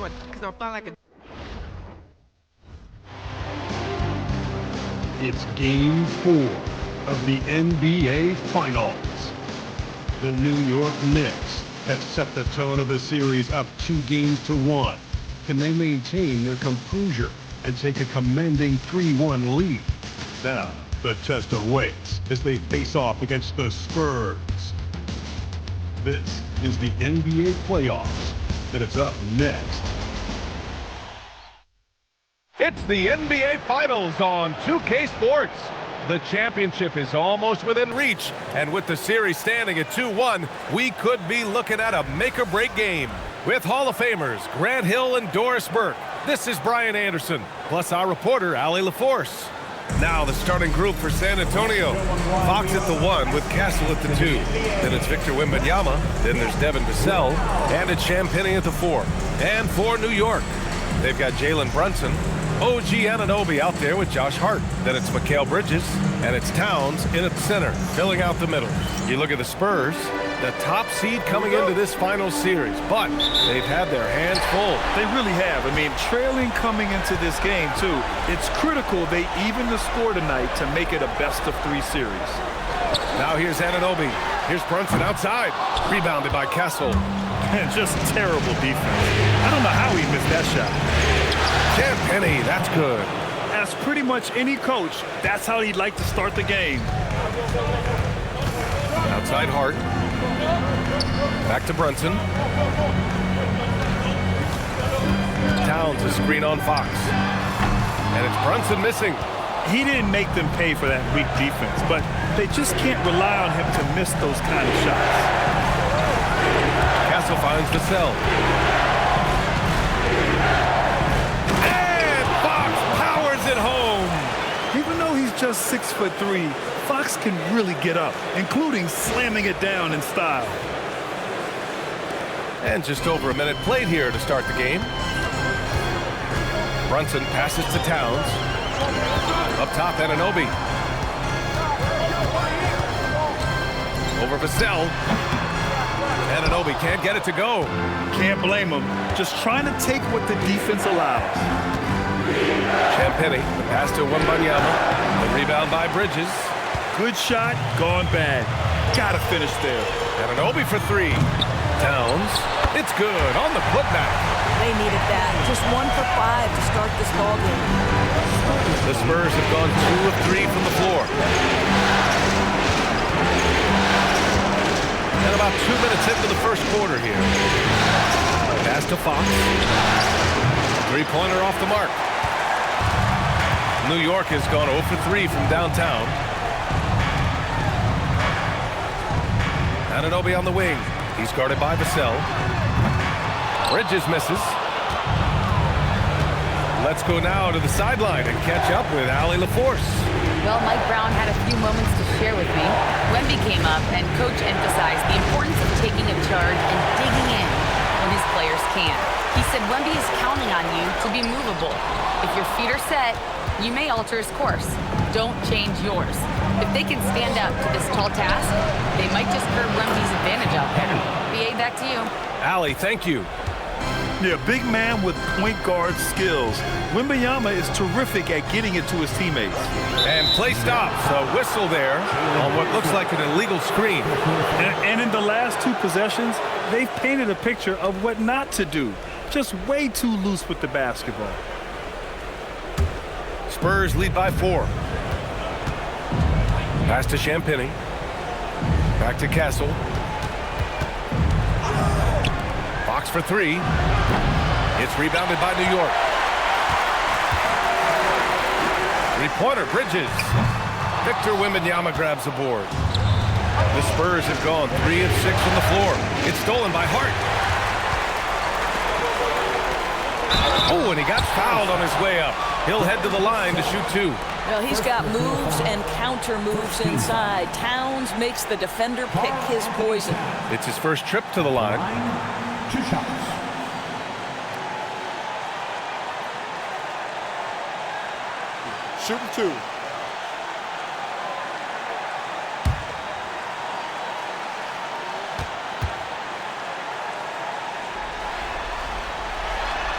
because I'm flying like a... It's Game 4 of the NBA Finals. The New York Knicks have set the tone of the series up 2-1. Can they maintain their composure and take a commanding 3-1 lead? Now, the test awaits as they face off against the Spurs. This is the NBA playoffs, and it's up next. It's the NBA Finals on 2K Sports. The championship is almost within reach, and with the series standing at 2-1, we could be looking at a make-or-break game. With Hall of Famers Grant Hill and Doris Burke, this is Brian Anderson, plus our reporter, Allie LaForce. Now the starting group for San Antonio. Fox at the 1 with Castle at the 2. Then it's Victor Wembanyama. Then there's Devin Vassell. And it's Champagnie at the 4. And for New York, they've got Jalen Brunson, OG Anunoby out there with Josh Hart. Then it's Mikal Bridges, and it's Towns in at center, filling out the middle. You look at the Spurs, the top seed coming into this final series, but they've had their hands full. They really have. I mean, trailing coming into this game, too. It's critical they even the score tonight to make it a best-of-3 series. Now here's Anunoby. Here's Brunson outside. Rebounded by Castle. And just terrible defense. I don't know how he missed that shot. Champagnie, that's good. As pretty much any coach, that's how he'd like to start the game. Outside Hart. Back to Brunson. Towns a screen on Fox. And it's Brunson missing. He didn't make them pay for that weak defense, but they just can't rely on him to miss those kind of shots. Castle finds Vassell. And Fox powers it home. Even though he's just 6'3", Fox can really get up, including slamming it down in style. And just over a minute played here to start the game. Brunson passes to Towns. Up top, Anunoby. Over Vassell. Anunoby can't get it to go. Can't blame him. Just trying to take what the defense allows. Champagnie, the pass to Wembanyama. The rebound by Bridges. Good shot, gone bad. Gotta finish there. Anunoby for 3. Towns. It's good on the putback. They needed that. Just 1 for 5 to start this ballgame. The Spurs have gone 2 of 3 from the floor. And about 2 minutes into the first quarter here. Pass to Fox. Three-pointer off the mark. New York has gone 0 for 3 from downtown. Anunoby on the wing. He's guarded by Vassell. Bridges misses. Let's go now to the sideline and catch up with Allie LaForce. Well, Mike Brown had a few moments to share with me. Wemby came up and Coach emphasized the importance of taking a charge and digging in when his players can't. He said Wemby is counting on you to be movable. If your feet are set, you may alter his course. Don't change yours. If they can stand up to this tall task, they might just curb Wemby's advantage out there. BA, back to you. Allie, thank you. Yeah, big man with point guard skills. Wembanyama is terrific at getting it to his teammates. And play stops. A whistle there on what looks like an illegal screen. And in the last 2 possessions, they've painted a picture of what not to do. Just way too loose with the basketball. Spurs lead by 4. Pass to Champagnie. Back to Castle. Fox for 3. It's rebounded by New York. Three-pointer, Bridges. Victor Wembanyama grabs the board. The Spurs have gone 3 of 6 from the floor. It's stolen by Hart. Oh, and he got fouled on his way up. He'll head to the line to shoot 2. Well, he's got moves and counter moves inside. Towns makes the defender pick his poison. It's his first trip to the line. 2 shots. Shooting 2.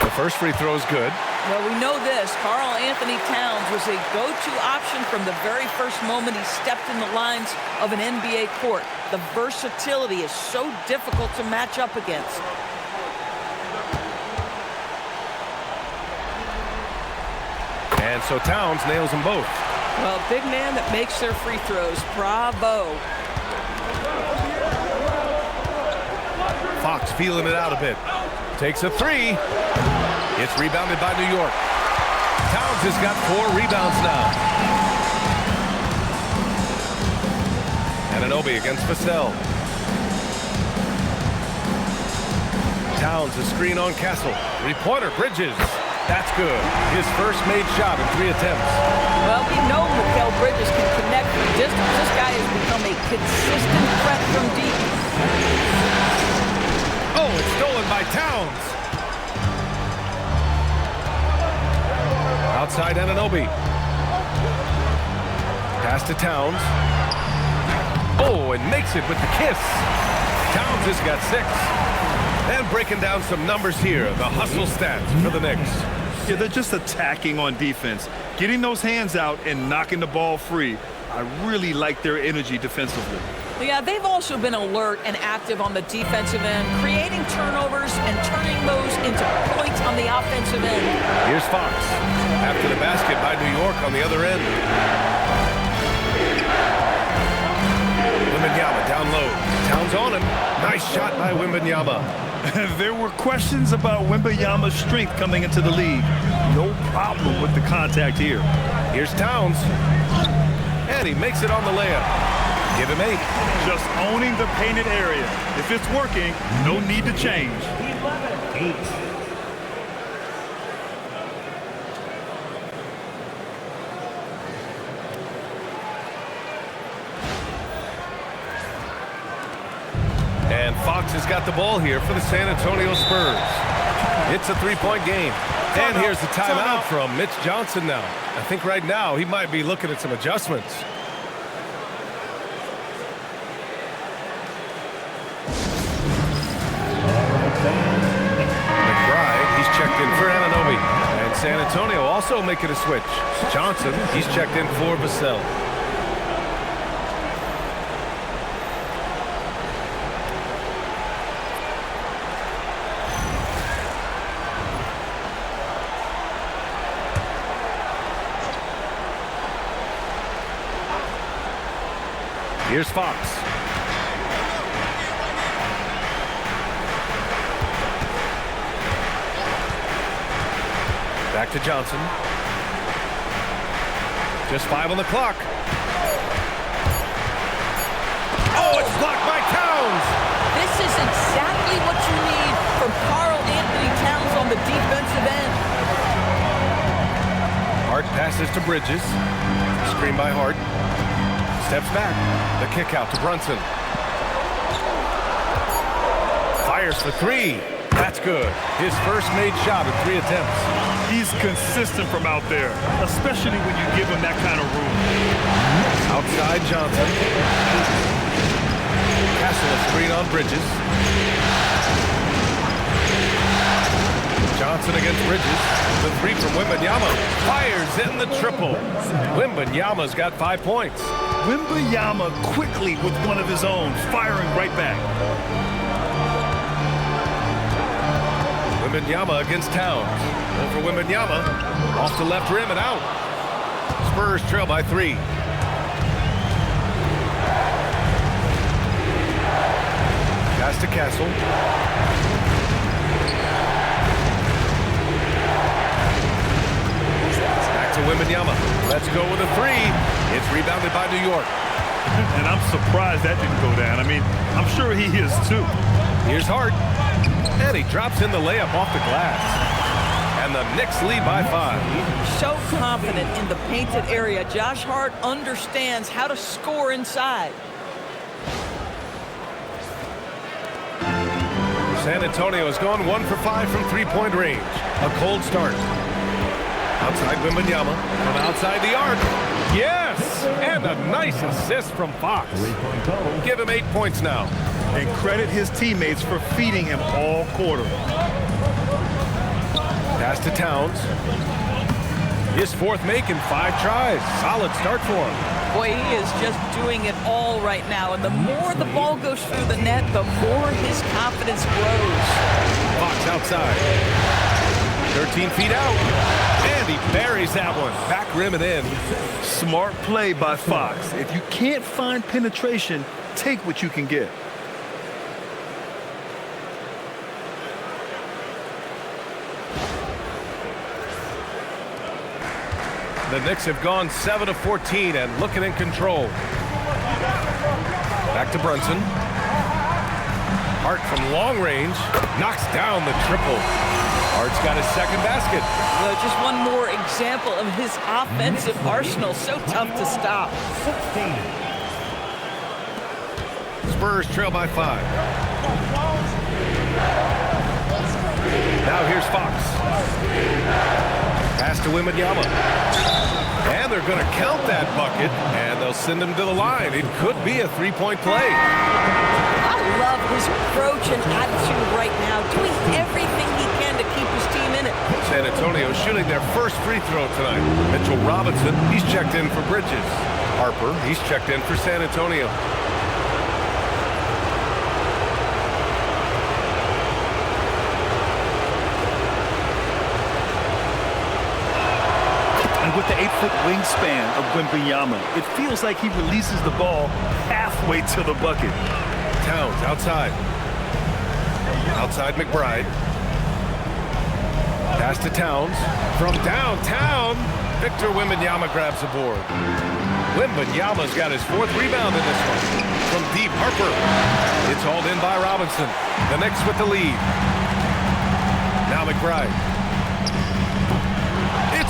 The first free throw is good. Well, we know this. Karl Anthony Towns was a go-to option from the very first moment he stepped in the lines of an NBA court. The versatility is so difficult to match up against. And so Towns nails them both. Well, big man that makes their free throws. Bravo. Fox feeling it out a bit. Takes a three. It's rebounded by New York. Towns has got 4 rebounds now. Anunoby against Vassell. Towns a screen on Castle. 3-pointer, Bridges. That's good. His first made shot in 3 attempts. Well, we know Mikal Bridges can connect from distance. This guy has become a consistent threat from deep. Oh, it's stolen by Towns. Outside Anunoby. Pass to Towns. Oh, and makes it with the kiss. Towns has got 6. And breaking down some numbers here, the hustle stats for the Knicks. Yeah, they're just attacking on defense, getting those hands out and knocking the ball free. I really like their energy defensively. Yeah, they've also been alert and active on the defensive end, creating turnovers and turning those into points on the offensive end. Here's Fox after the basket by New York on the other end. Wembanyama down low. Towns on him. Nice shot by Wembanyama. There were questions about Wembanyama's strength coming into the league. No problem with the contact here. Here's Towns. And he makes it on the layup. Give him 8. Just owning the painted area. If it's working, no need to change. 8. And Fox has got the ball here for the San Antonio Spurs. It's a 3-point game. And here's the timeout from Mitch Johnson now. I think right now he might be looking at some adjustments. McBride, he's checked in for Anunoby. And San Antonio also making a switch. Johnson, he's checked in for Vassell. Here's Fox. Back to Johnson. Just 5 on the clock. Oh, it's blocked by Towns. This is exactly what you need from Karl Anthony Towns on the defensive end. Hart passes to Bridges. Screen by Hart. Steps back. The kick out to Brunson. Fires for 3. That's good. His first made shot in 3 attempts. He's consistent from out there, especially when you give him that kind of room. Outside Johnson. Castle a screen on Bridges. Johnson against Bridges. The 3 from Wembanyama. Fires in the triple. Wembanyama's got 5 points. Wembanyama quickly with one of his own, firing right back. Wembanyama against Towns. Over Wembanyama. Off the left rim and out. Spurs trail by 3. Pass to Castle. Back to Wembanyama. Let's go with a 3. It's rebounded by New York. And I'm surprised that didn't go down. I mean, I'm sure he is too. Here's Hart. And he drops in the layup off the glass. And the Knicks lead by 5. So confident in the painted area. Josh Hart understands how to score inside. San Antonio has gone 1 for 5 from 3-point range. A cold start. Outside Wembanyama. From outside the arc. Yes! And a nice assist from Fox. Give him 8 points now. And credit his teammates for feeding him all quarter. Pass to Towns. His fourth make in 5 tries. Solid start for him. Boy, he is just doing it all right now. And the more the ball goes through the net, the more his confidence grows. Fox outside. 13 feet out. And he buries that one. Back rim and in. Smart play by Fox. If you can't find penetration, take what you can get. The Knicks have gone 7 of 14 and looking in control. Back to Brunson. Hart from long range knocks down the triple. Hart's got his second basket. Well, just one more example of his offensive arsenal. So tough to stop. Spurs trail by 5. Now here's Fox. Pass to Wembanyama. And they're going to count that bucket, and they'll send him to the line. It could be a three-point play. I love his approach and attitude right now, doing everything he can to keep his team in it. San Antonio shooting their first free throw tonight. Mitchell Robinson, he's checked in for Bridges. Harper, he's checked in for San Antonio. With the 8-foot wingspan of Wembanyama, it feels like he releases the ball halfway to the bucket. Towns outside. Outside McBride. Pass to Towns. From downtown, Victor Wembanyama grabs the board. Wembanyama's got his 4th rebound in this one. From deep, Harper. It's hauled in by Robinson. The Knicks with the lead. Now McBride.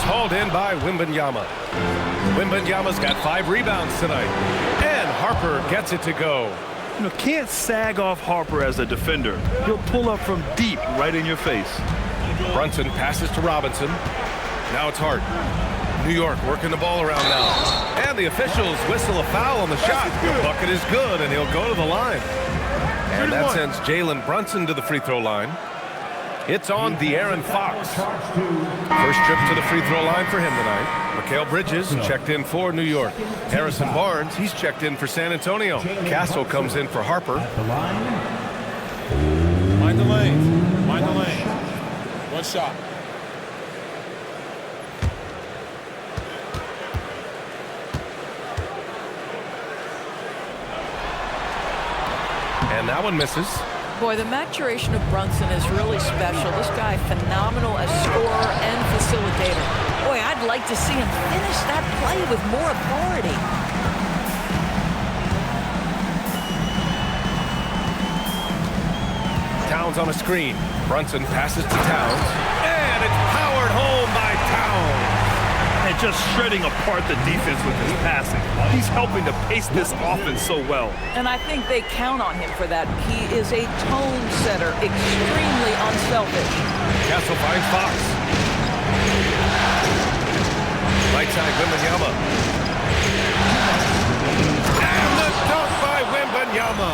Hauled in by Wembanyama. Wembanyama's got 5 rebounds tonight. And Harper gets it to go. You know, can't sag off Harper as a defender. He'll pull up from deep right in your face. Brunson passes to Robinson. Now it's Hart. New York working the ball around now. And the officials whistle a foul on the shot. The bucket is good, and he'll go to the line. And that sends Jalen Brunson to the free throw line. It's on De'Aaron Fox. First trip to the free throw line for him tonight. Mikal Bridges checked in for New York. Harrison Barnes, he's checked in for San Antonio. Castle comes in for Harper. Mind the lane. Mind the lane. One shot. And that one misses. Boy, the maturation of Brunson is really special. This guy, phenomenal as scorer and facilitator. Boy, I'd like to see him finish that play with more authority. Towns on a screen. Brunson passes to Towns. And it's powered home by Towns. And just shredding apart the defense with his passing. He's helping to pace this offense so well. And I think they count on him for that. He is a tone setter, extremely unselfish. Castle finds Fox. Right side, Wembanyama. And the dunk by Wembanyama.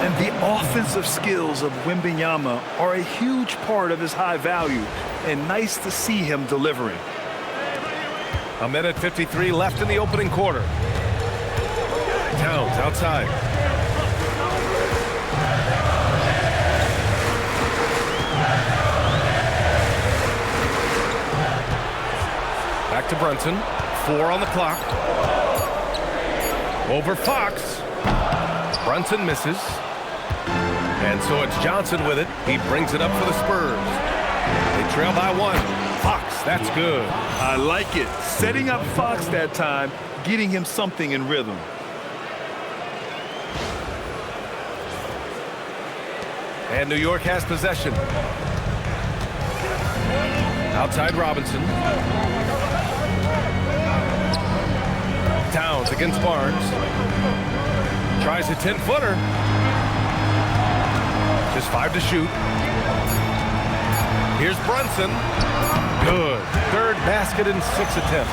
And the offensive skills of Wembanyama are a huge part of his high value. And nice to see him delivering. 1:53 left in the opening quarter. Towns outside. Back to Brunson. 4 on the clock. Over Fox. Brunson misses. And so it's Johnson with it. He brings it up for the Spurs. They trail by 1. Fox, that's good. I like it. Setting up Fox that time, getting him something in rhythm. And New York has possession. Outside Robinson. Towns against Barnes. Tries a 10-footer. Just 5 to shoot. Here's Brunson. Good. 3rd basket in 6 attempts.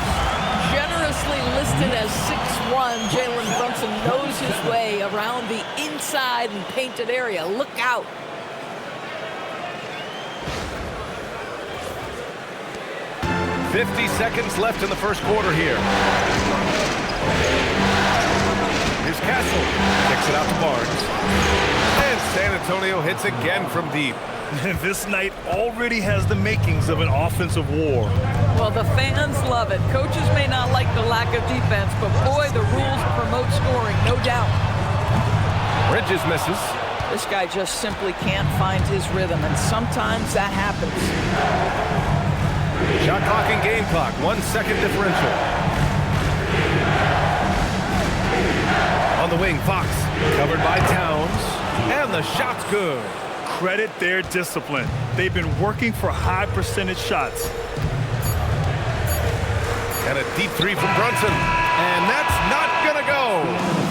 Generously listed as 6'1", Jalen Brunson knows his way around the inside and painted area. Look out. 50 seconds left in the first quarter here. Here's Castle. Kicks it out to Barnes. And San Antonio hits again from deep. This night already has the makings of an offensive war. Well, the fans love it. Coaches may not like the lack of defense, but boy, the rules promote scoring, no doubt. Bridges misses. This guy just simply can't find his rhythm, and sometimes that happens. Shot clock and game clock, 1 second differential. On the wing, Fox, covered by Towns, and the shot's good. Credit their discipline. They've been working for high percentage shots. And a deep three from Brunson. And that's not gonna go.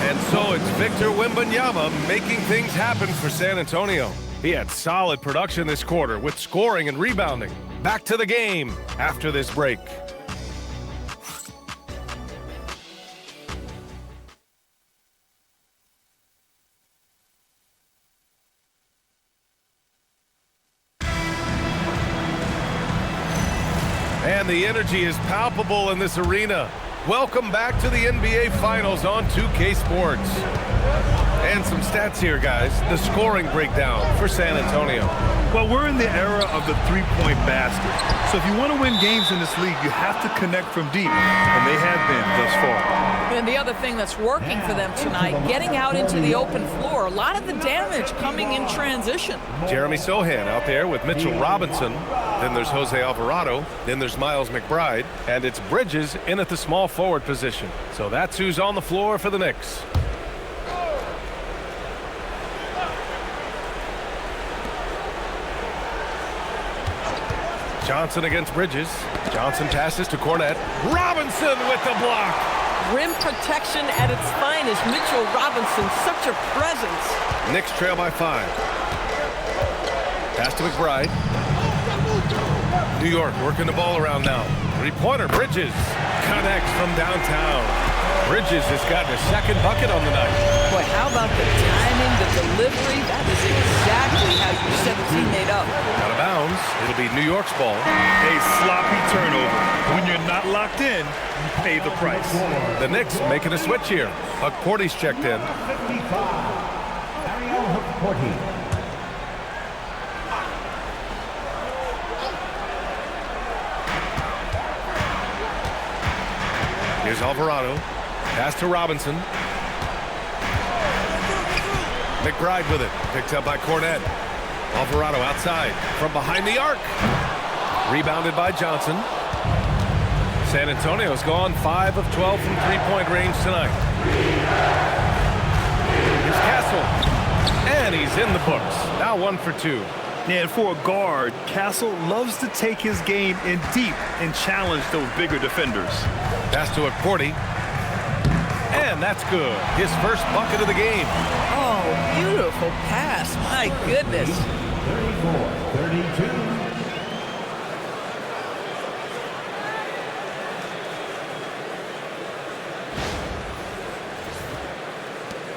And so it's Victor Wembanyama making things happen for San Antonio. He had solid production this quarter with scoring and rebounding. Back to the game after this break. And the energy is palpable in this arena. Welcome back to the NBA Finals on 2K Sports. And some stats here, guys. The scoring breakdown for San Antonio. Well, we're in the era of the three-point basket. So if you want to win games in this league, you have to connect from deep, and they have been thus far. And the other thing that's working for them tonight, getting out into the open floor. A lot of the damage coming in transition. Jeremy Sohan out there with Mitchell Robinson. Then there's Jose Alvarado. Then there's Miles McBride. And it's Bridges in at the small forward position. So that's who's on the floor for the Knicks. Johnson against Bridges. Johnson passes to Cornette. Robinson with the block. Rim protection at its finest. Mitchell Robinson, such a presence. Knicks trail by 5. Pass to McBride. New York working the ball around now. Three-pointer, Bridges. Connects from downtown. Bridges has gotten a second bucket on the night. Boy, how about the timing, the delivery? That is exactly how you set a teammate up. Out of bounds. It'll be New York's ball. A sloppy turnover. When you're not locked in, you pay the price. The Knicks making a switch here. Porty's checked in. Here's Alvarado. Pass to Robinson. McBride with it. Picked up by Cornette. Alvarado outside from behind the arc. Rebounded by Johnson. San Antonio's gone 5 of 12 from three-point range tonight. Here's Castle. And he's in the books. Now 1 for 2. And for a guard, Castle loves to take his game in deep and challenge those bigger defenders. Pass to Porty. And that's good. His first bucket of the game. Oh, beautiful pass. My goodness. 34-32.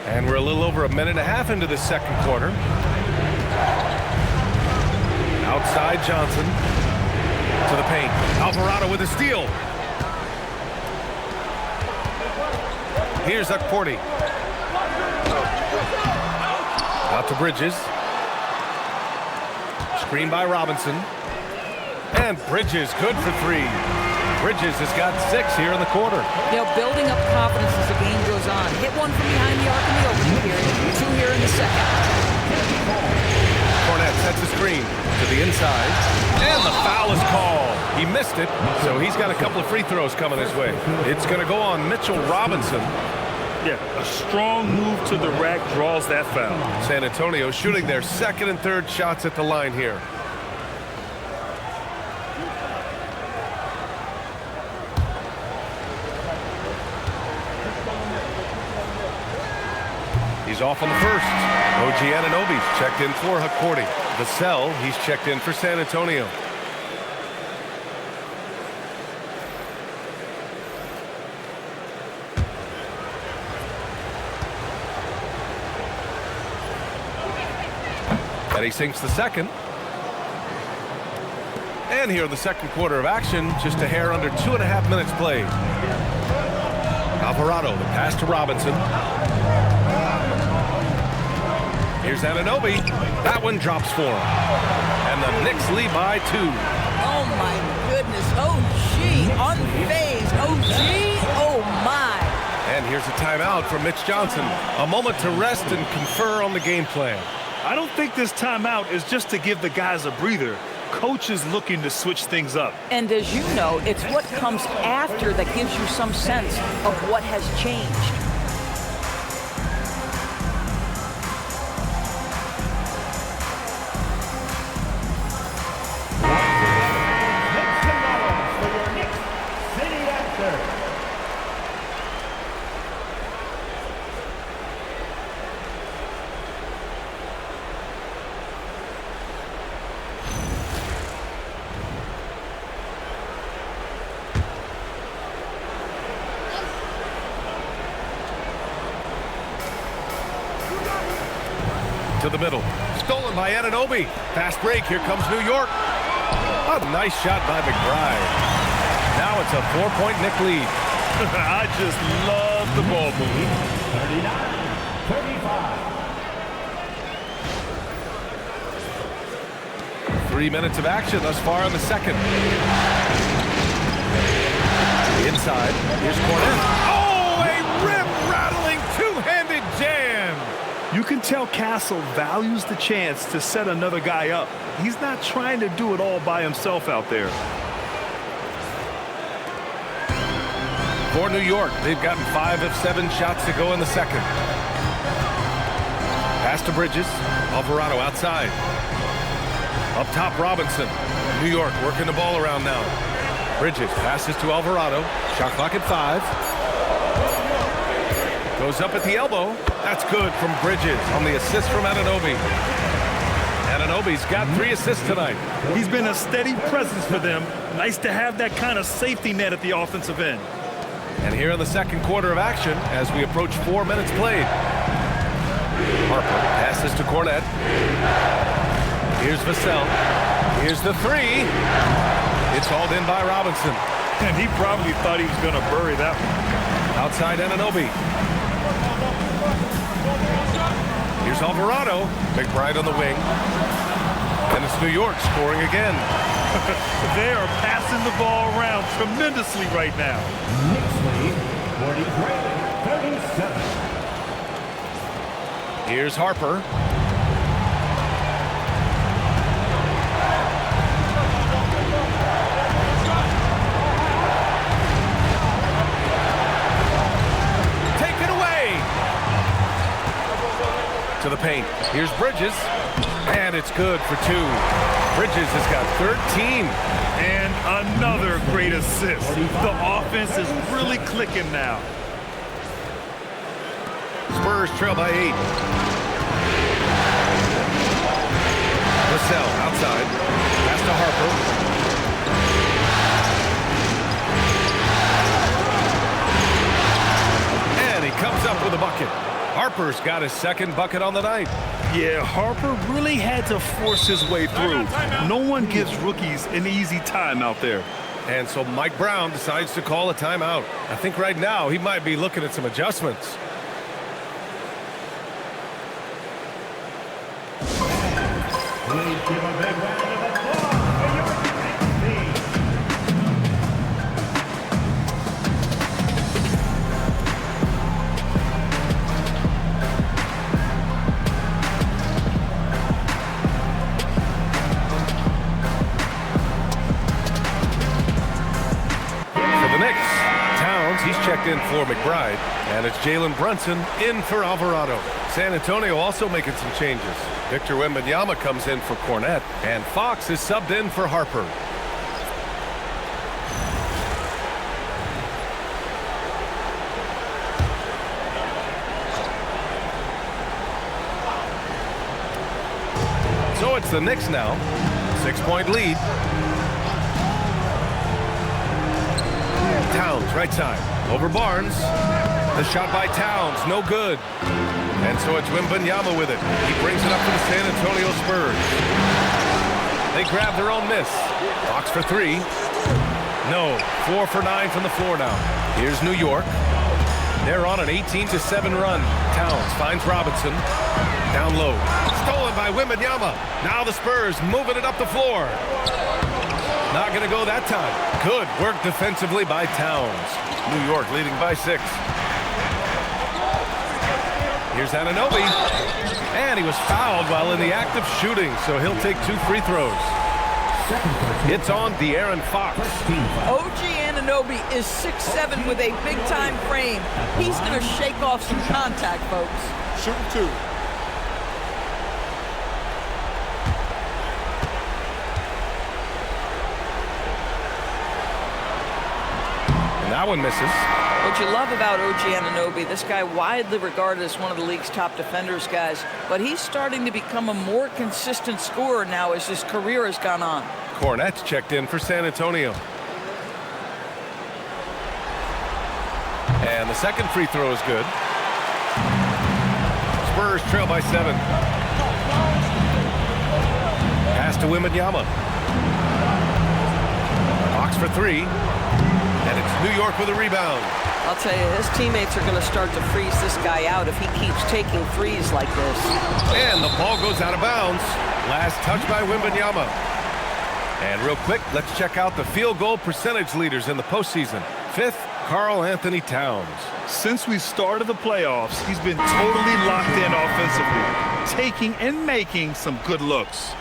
And we're a little over a minute and a half into the second quarter. Outside Johnson. To the paint. Alvarado with a steal. Here's Porty. Out to Bridges. Screen by Robinson. And Bridges good for 3. Bridges has got 6 here in the quarter. You know, building up confidence as the game goes on. Hit one from behind the arc in the opening period. 2 here in the second. Cornette sets the screen to the inside. And the foul is called. He missed it, so he's got a couple of free throws coming his way. It's going to go on Mitchell Robinson. Yeah, a strong move to the rack draws that foul. San Antonio shooting their second and third shots at the line here. He's off on the first. OG Anunoby's checked in for Porty. Vassell, he's checked in for San Antonio. And he sinks the second. And here in the second quarter of action, just a hair under 2.5 minutes played. Alvarado, the pass to Robinson. Here's Anunoby. That one drops for him. And the Knicks lead by 2. Oh, my goodness. Oh, gee. Unfazed. Oh, gee. Oh, my. And here's a timeout from Mitch Johnson. A moment to rest and confer on the game plan. I don't think this timeout is just to give the guys a breather. Coach is looking to switch things up. And as you know, it's what comes after that gives you some sense of what has changed. To the middle. Stolen by Anunoby. Fast break. Here comes New York. A nice shot by McBride. Now it's a 4-point Knick lead. I just love the ball movement. 39-35. 3 minutes of action thus far in the second. Inside. Here's Cornet. Oh, a rim-rattling two-handed jam. You can tell Castle values the chance to set another guy up. He's not trying to do it all by himself out there. For New York, they've gotten 5 of 7 shots to go in the second. Pass to Bridges. Alvarado outside. Up top, Robinson. New York working the ball around now. Bridges passes to Alvarado. Shot clock at 5. Goes up at the elbow. That's good from Bridges on the assist from Anunoby. Anunoby's got 3 assists tonight. He's been a steady presence for them. Nice to have that kind of safety net at the offensive end. And here in the second quarter of action, as we approach 4 minutes played. Harper passes to Cornet. Here's Vassell. Here's the 3. It's hauled in by Robinson. And he probably thought he was going to bury that one. Outside Anunoby. Here's Alvarado. McBride on the wing. And it's New York scoring again. They are passing the ball around tremendously right now. Knicks lead 43-37. Here's Harper. Take it away. To the paint. Here's Bridges. And it's good for 2. Bridges has got 13. And another great assist. The offense is really clicking now. Spurs trail by 8. Vassell outside. Pass to Harper. And he comes up with a bucket. Harper's got his second bucket on the night. Yeah, Harper really had to force his way through. No one gives rookies an easy time out there. And so Mike Brown decides to call a timeout. I think right now he might be looking at some adjustments. Please give a big round of applause for your Knicks team. He's checked in for McBride, and it's Jalen Brunson in for Alvarado. San Antonio also making some changes. Victor Wembanyama comes in for Cornet, and Fox is subbed in for Harper. So it's the Knicks now. 6-point lead. Towns, right side, over Barnes. The shot by Towns, no good. And so it's Wembanyama with it. He brings it up to the San Antonio Spurs. They grab their own miss. Box for three. No. 4 for 9 from the floor now. Here's New York. They're on an 18-7 run. Towns finds Robinson. Down low. Stolen by Wembanyama. Now the Spurs moving it up the floor. Not going to go that time. Good work defensively by Towns. New York leading by 6. Here's Anunoby. And he was fouled while in the act of shooting, so he'll take 2 free throws. It's on De'Aaron Fox. OG Anunoby is 6'7" with a big-time frame. He's going to shake off some contact, folks. Shooting 2. And that one misses. What you love about OG Anunoby, this guy widely regarded as one of the league's top defenders, guys, but he's starting to become a more consistent scorer now as his career has gone on. Cornette's checked in for San Antonio. And the second free throw is good. Spurs trail by 7. Pass to Wembanyama. Box for 3. And it's New York with a rebound. I'll tell you, his teammates are going to start to freeze this guy out if he keeps taking threes like this. And the ball goes out of bounds. Last touch by Wembanyama. And real quick, let's check out the field goal percentage leaders in the postseason. 5th, Karl Anthony Towns. Since we started the playoffs, he's been totally locked in offensively, taking and making some good looks.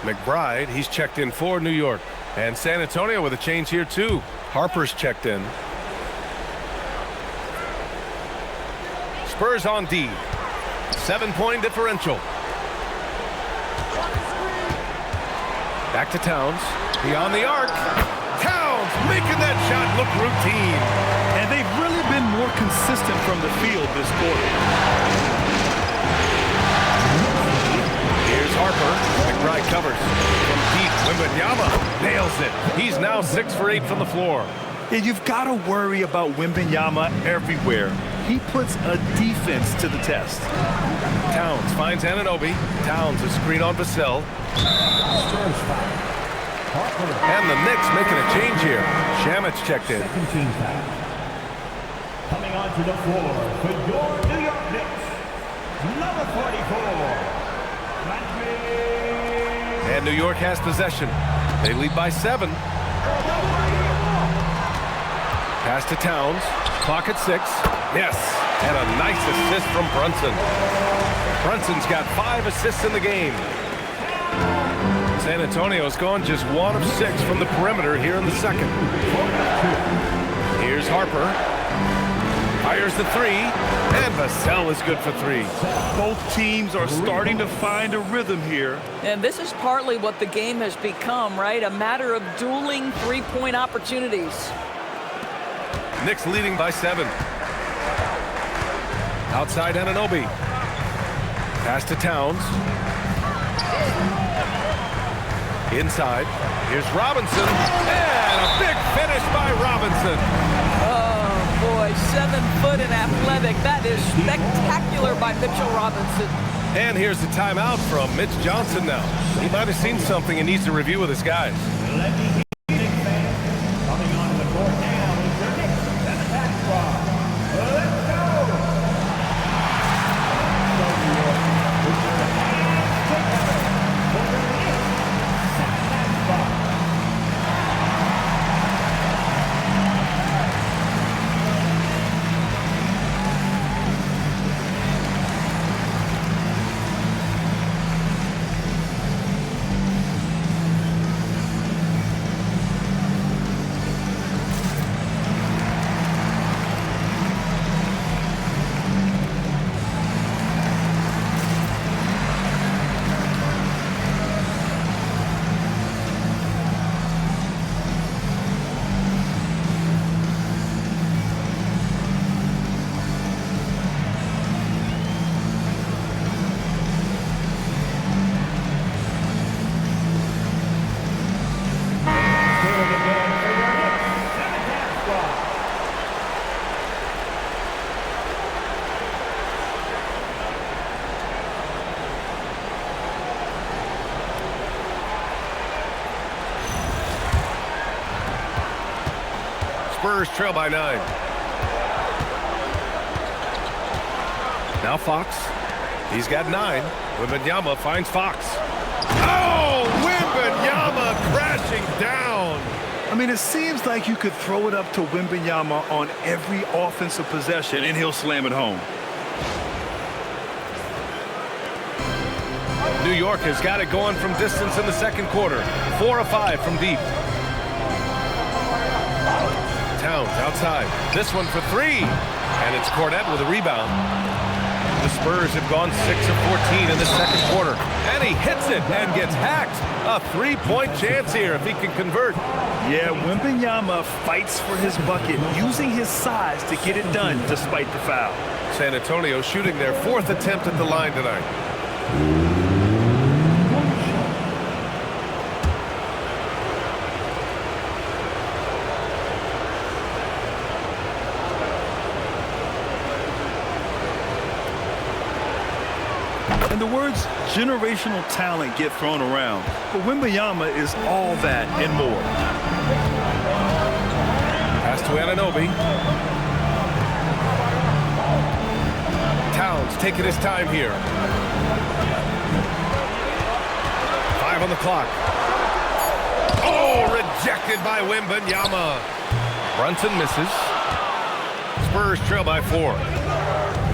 McBride, he's checked in for New York. And San Antonio with a change here too. Harper's checked in. Spurs on D. 7-point differential. Back to Towns. Beyond the arc. Towns making that shot look routine. And they've really been more consistent from the field this quarter. Here's Harper. McBride covers. From deep, Wembanyama nails it. He's now 6 for 8 from the floor. Yeah, you've got to worry about Wembanyama everywhere. He puts a defense to the test. Towns finds Anunoby. Towns a screen on Vassell. And the Knicks making a change here. Shamit's checked in. Coming onto the floor for your New York Knicks, number 44. And New York has possession. They lead by 7. Pass to Towns. Clock at 6. Yes. And a nice assist from Brunson. Brunson's got 5 assists in the game. San Antonio's gone just 1 of 6 from the perimeter here in the second. Here's Harper. Fires the 3. And Vassell is good for 3. Both teams are starting to find a rhythm here. And this is partly what the game has become, right? A matter of dueling three-point opportunities. Knicks leading by 7. Outside Anunoby. Pass to Towns. Inside. Here's Robinson. And a big finish by Robinson. Oh, boy, 7 foot and athletic. That is spectacular by Mitchell Robinson. And here's the timeout from Mitch Johnson now. He might have seen something and needs to review with his guys. Coming onto the court now is your Knicks and attack squad. Let's go! Spurs trail by 9. Now Fox. He's got 9. Wembanyama finds Fox. Oh, Wembanyama crashing down. I mean, it seems like you could throw it up to Wembanyama on every offensive possession, and he'll slam it home. New York has got it going from distance in the second quarter. 4 of 5 from deep. Towns outside. This one for 3. And it's Cornette with a rebound. The Spurs have gone 6 of 14 in the second quarter. And he hits it and gets hacked. A 3-point chance here if he can convert. Yeah, Wembanyama fights for his bucket, using his size to get it done despite the foul. San Antonio shooting their 4th attempt at the line tonight. And the words generational talent get thrown around, but Wembanyama is all that and more. Pass to Anunoby. Towns taking his time here. 5 on the clock. Oh, rejected by Wembanyama. Brunson misses. Spurs trail by 4.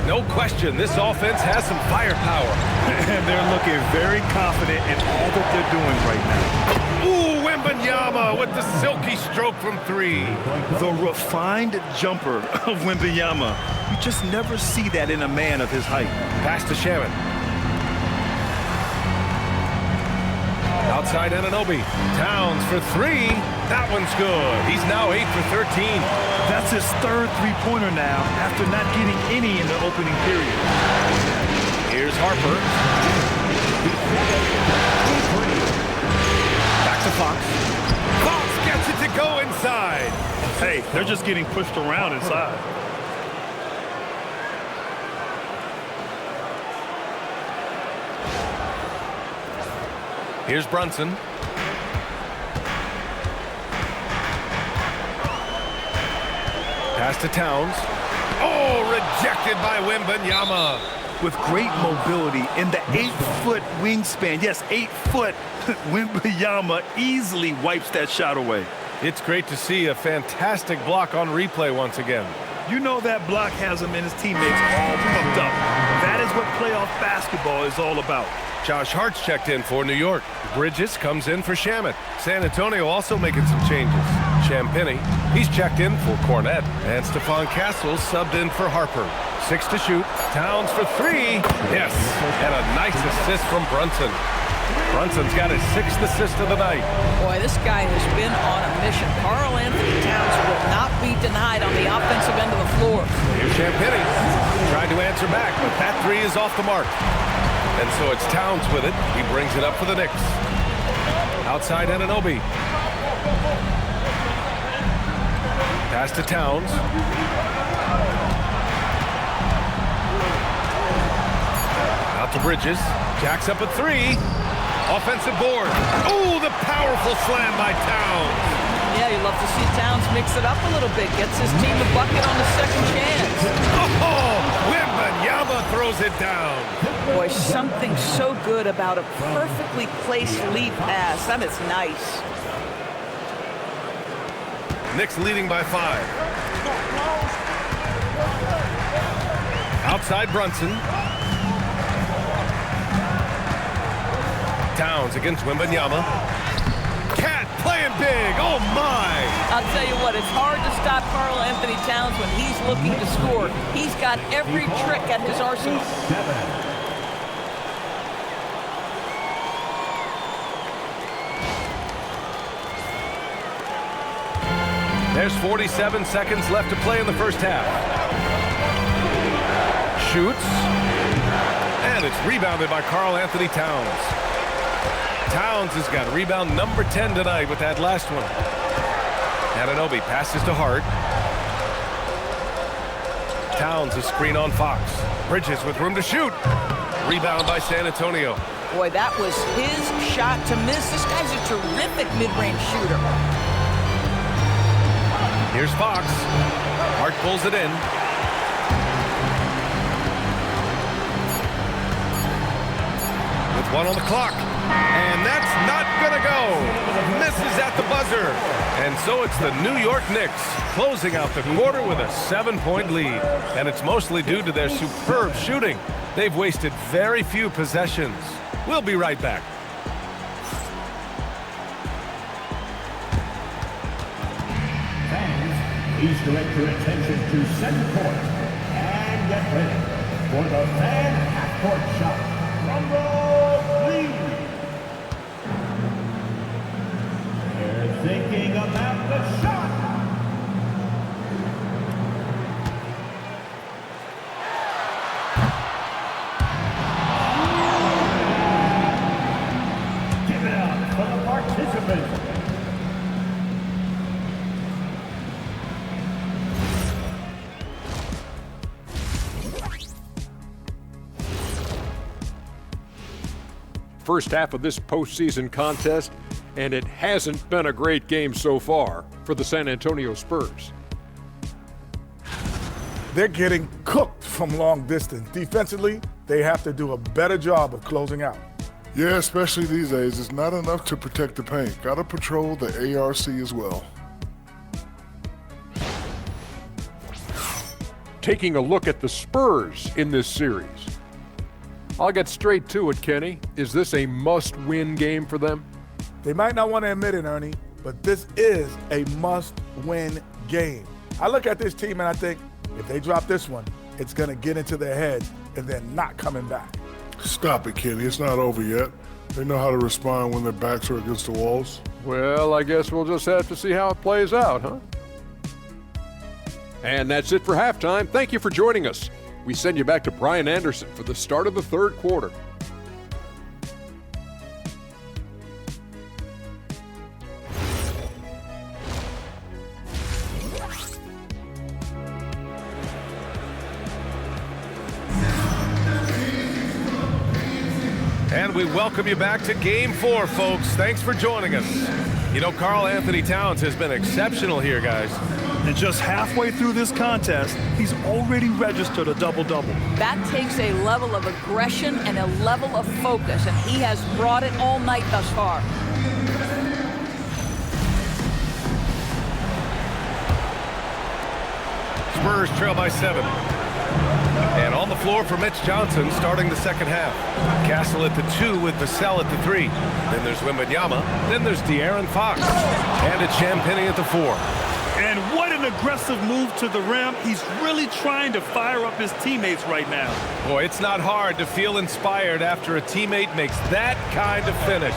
No question, this offense has some firepower. And they're looking very confident in all that they're doing right now. Ooh, Wembanyama with the silky stroke from 3. The refined jumper of Wembanyama. You just never see that in a man of his height. Pass to Shaman. Outside Anunoby. Towns for 3. That one's good. He's now 8 for 13. That's his 3rd three-pointer now after not getting any in the opening period. Here's Harper. Back to Fox. Fox gets it to go inside. Hey, they're just getting pushed around inside. Here's Brunson. Pass to Towns. Oh, rejected by Wembanyama. With great mobility in the 8-foot wingspan. Yes, 8 foot. Wembanyama easily wipes that shot away. It's great to see a fantastic block on replay once again. You know that block has him and his teammates all pumped up. That is what playoff basketball is all about. Josh Hart's checked in for New York. Bridges comes in for Shamet. San Antonio also making some changes. Champagny, he's checked in for Cornette. And Stephon Castle subbed in for Harper. 6 to shoot. Towns for 3. Yes, and a nice assist from Brunson. Brunson's got his 6th assist of the night. Boy, this guy has been on a mission. Karl Anthony Towns will not be denied on the offensive end of the floor. Here's Champagny. Tried to answer back, but that 3 is off the mark. And so it's Towns with it. He brings it up for the Knicks. Outside Anunoby. Pass to Towns. Out to Bridges. Jacks up at 3. Offensive board. Oh, the powerful slam by Towns. Yeah, you love to see Towns mix it up a little bit. Gets his team a bucket on the second chance. Oh, Wembanyama throws it down. Boy, something so good about a perfectly placed lead pass. That is nice. Knicks leading by 5. Outside Brunson. Towns against Wembanyama. Cat playing big. Oh, my. I'll tell you what, it's hard to stop Karl Anthony Towns when he's looking to score. He's got every trick at his arsenal. There's 47 seconds left to play in the first half. Shoots. And it's rebounded by Karl Anthony Towns. Towns has got rebound number 10 tonight with that last one. Anunoby passes to Hart. Towns a screen on Fox. Bridges with room to shoot. Rebound by San Antonio. Boy, that was his shot to miss. This guy's a terrific mid-range shooter. Here's Fox. Hart pulls it in. With 1 on the clock. And that's not going to go. Misses at the buzzer. And so it's the New York Knicks closing out the quarter with a 7-point lead. And it's mostly due to their superb shooting. They've wasted very few possessions. We'll be right back. Fans, please direct your attention to center court and get ready for the fan half-court shot. Rumble, please. They're thinking about the shot. Give it up for the participants. First half of this postseason contest, and it hasn't been a great game so far for the San Antonio Spurs. They're getting cooked from long distance. Defensively, they have to do a better job of closing out. Yeah, especially these days. It's not enough to protect the paint. Got to patrol the ARC as well. Taking a look at the Spurs in this series. I'll get straight to it, Kenny. Is this a must-win game for them? They might not want to admit it, Ernie, but this is a must-win game. I look at this team and I think, if they drop this one, it's going to get into their heads and they're not coming back. Stop it, Kenny. It's not over yet. They know how to respond when their backs are against the walls. Well, I guess we'll just have to see how it plays out, huh? And that's it for halftime. Thank you for joining us. We send you back to Brian Anderson for the start of the third quarter. And we welcome you back to Game 4, folks. Thanks for joining us. You know, Karl Anthony Towns has been exceptional here, guys. And just halfway through this contest, he's already registered a double-double. That takes a level of aggression and a level of focus, and he has brought it all night thus far. Spurs trail by 7. And on the floor for Mitch Johnson starting the second half. Castle at the 2 with Vassell at the 3. Then there's Wembanyama. Then there's De'Aaron Fox. And it's Champagnie at the 4. And what an aggressive move to the rim. He's really trying to fire up his teammates right now. Boy, it's not hard to feel inspired after a teammate makes that kind of finish.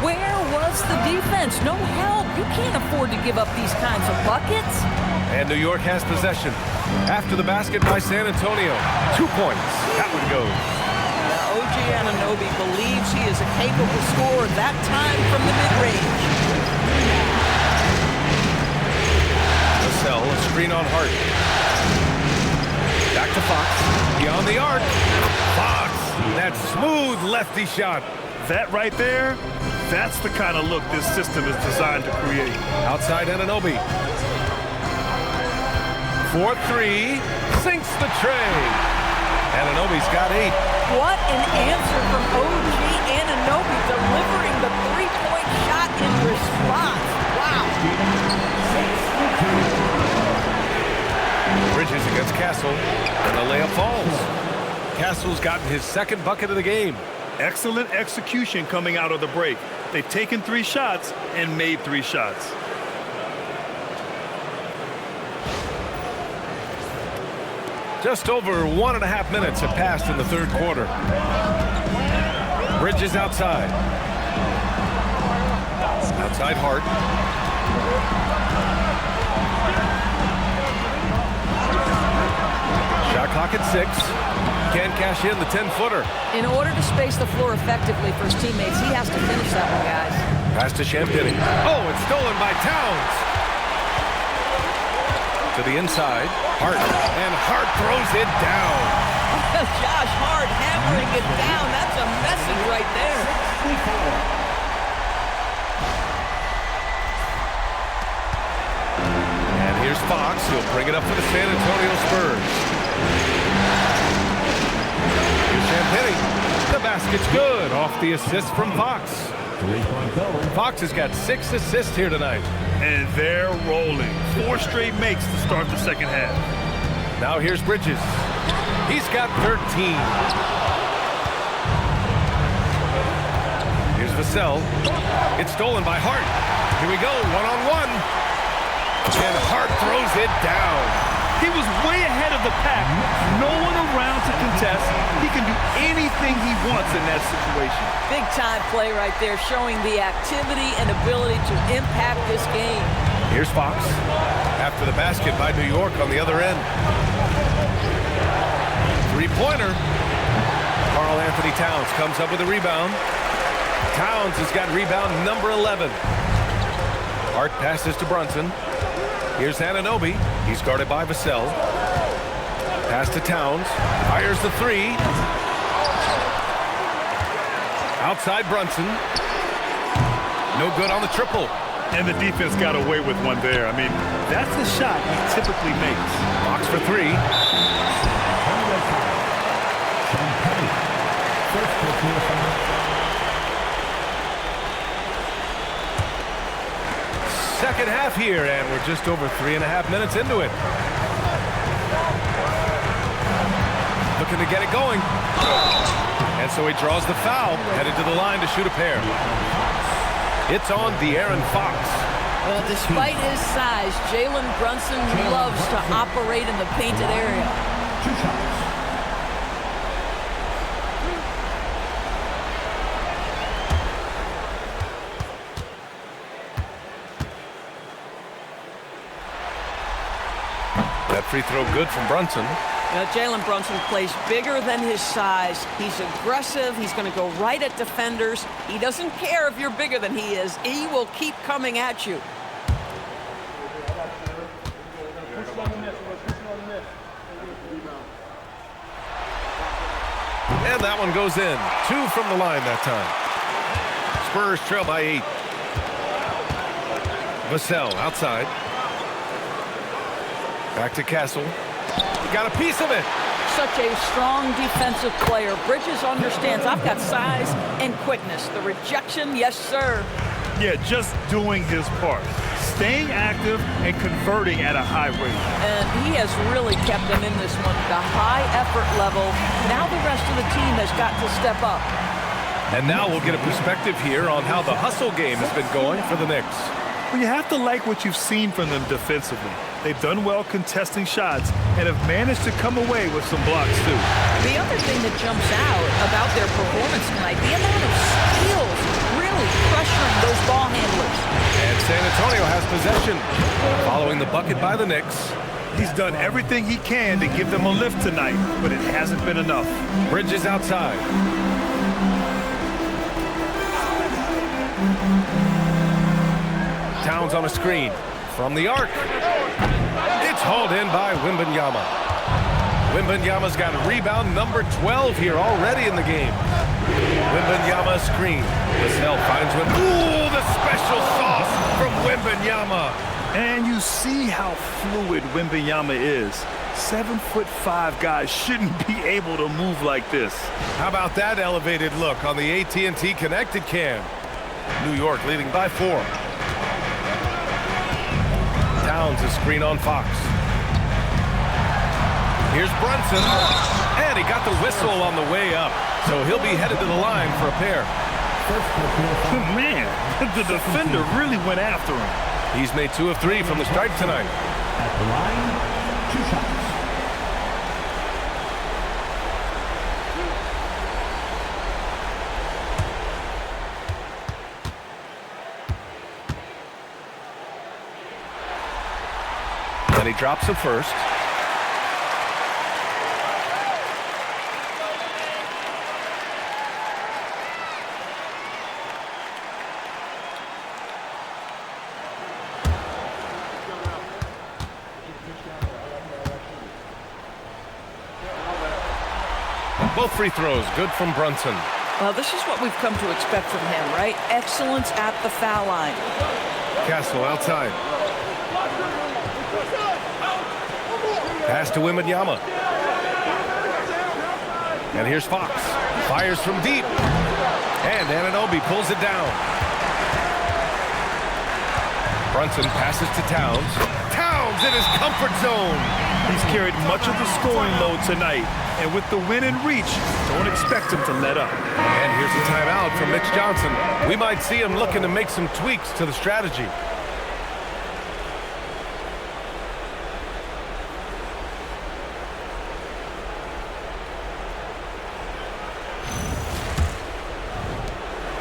Where was the defense? No help. You can't afford to give up these kinds of buckets. And New York has possession. After the basket by San Antonio. 2 points. That one goes. Now, OG Anunoby believes he is a capable scorer that time from the mid-range. Vassell, a screen on Hart. Back to Fox. Beyond the arc. Fox. That smooth lefty shot. That right there, that's the kind of look this system is designed to create. Outside Anunoby. 4-3. Sinks the tray. Anunoby's got 8. What an answer from OG Anunoby, delivering the three-point shot in response. Wow. Bridges against Castle, and the layup falls. Castle's gotten his second bucket of the game. Excellent execution coming out of the break. They've taken 3 shots and made 3 shots. Just over 1.5 minutes have passed in the third quarter. Bridges outside. Outside Hart. Shot clock at 6. Can't cash in the 10-footer. In order to space the floor effectively for his teammates, he has to finish that one, guys. Pass to Champagnie. Oh, it's stolen by Towns. To the inside. Hart. And Hart throws it down. Josh Hart hammering it down. That's a message right there. And here's Fox. He'll bring it up for the San Antonio Spurs. Here's Champagny. The basket's good. Off the assist from Fox. Fox has got 6 assists here tonight. And they're rolling. 4 straight makes to start the second half. Now here's Bridges. He's got 13. Here's Vassell. It's stolen by Hart. Here we go, one-on-one. And Hart throws it down. He was way ahead of the pack. No one around to contest. He can do anything he wants in that situation. Big time play right there, showing the activity and ability to impact this game. Here's Fox. After the basket by New York on the other end. Three-pointer. Karl Anthony Towns comes up with a rebound. Towns has got rebound number 11. Hart passes to Brunson. Here's Anunoby. He's guarded by Vassell. Pass to Towns. Fires the 3. Outside Brunson. No good on the triple. And the defense got away with one there. I mean, that's the shot he typically makes. Fox for 3. Second half here, and we're just over 3.5 minutes into it. Looking to get it going. And so he draws the foul, headed to the line to shoot a pair. It's on De'Aaron Fox. Well, despite his size, Jalen Brunson loves to operate in the painted area. 2 shots. That free throw good from Brunson. Jalen Brunson plays bigger than his size. He's aggressive. He's going to go right at defenders. He doesn't care if you're bigger than he is. He will keep coming at you. And that one goes in. 2 from the line that time. Spurs trail by 8. Vassell outside. Back to Castle. He got a piece of it. Such a strong defensive player. Bridges understands I've got size and quickness. The rejection, yes, sir. Yeah, just doing his part. Staying active and converting at a high rate. And he has really kept them in this one. The high effort level. Now the rest of the team has got to step up. And now we'll get a perspective here on how the hustle game has been going for the Knicks. Well, you have to like what you've seen from them defensively. They've done well contesting shots and have managed to come away with some blocks, too. The other thing that jumps out about their performance tonight, the amount of skills really pressuring those ball handlers. And San Antonio has possession following the bucket by the Knicks. He's done everything he can to give them a lift tonight, but it hasn't been enough. Bridges outside. Towns on a screen from the arc. It's hauled in by Wembanyama. Wembanyama's got a rebound number 12 here already in the game. Wembanyama screen. Vassell finds Wembanyama. Ooh, the special sauce from Wembanyama. And you see how fluid Wembanyama is. 7'5" guys shouldn't be able to move like this. How about that elevated look on the AT&T connected cam? New York leading by 4. Towns a screen on Fox. Here's Brunson. And he got the whistle on the way up. So he'll be headed to the line for a pair. Man, the defender really went after him. He's made 2 of 3 from the stripe tonight. At the line, 2 shots. And he drops it first. Both free throws good from Brunson. Well, this is what we've come to expect from him, right? Excellence at the foul line. Castle outside. Pass to Wembanyama. And here's Fox. Fires from deep. And Anunoby pulls it down. Brunson passes to Towns. Towns in his comfort zone. He's carried much of the scoring load tonight. And with the win in reach, don't expect him to let up. And here's a timeout from Mitch Johnson. We might see him looking to make some tweaks to the strategy.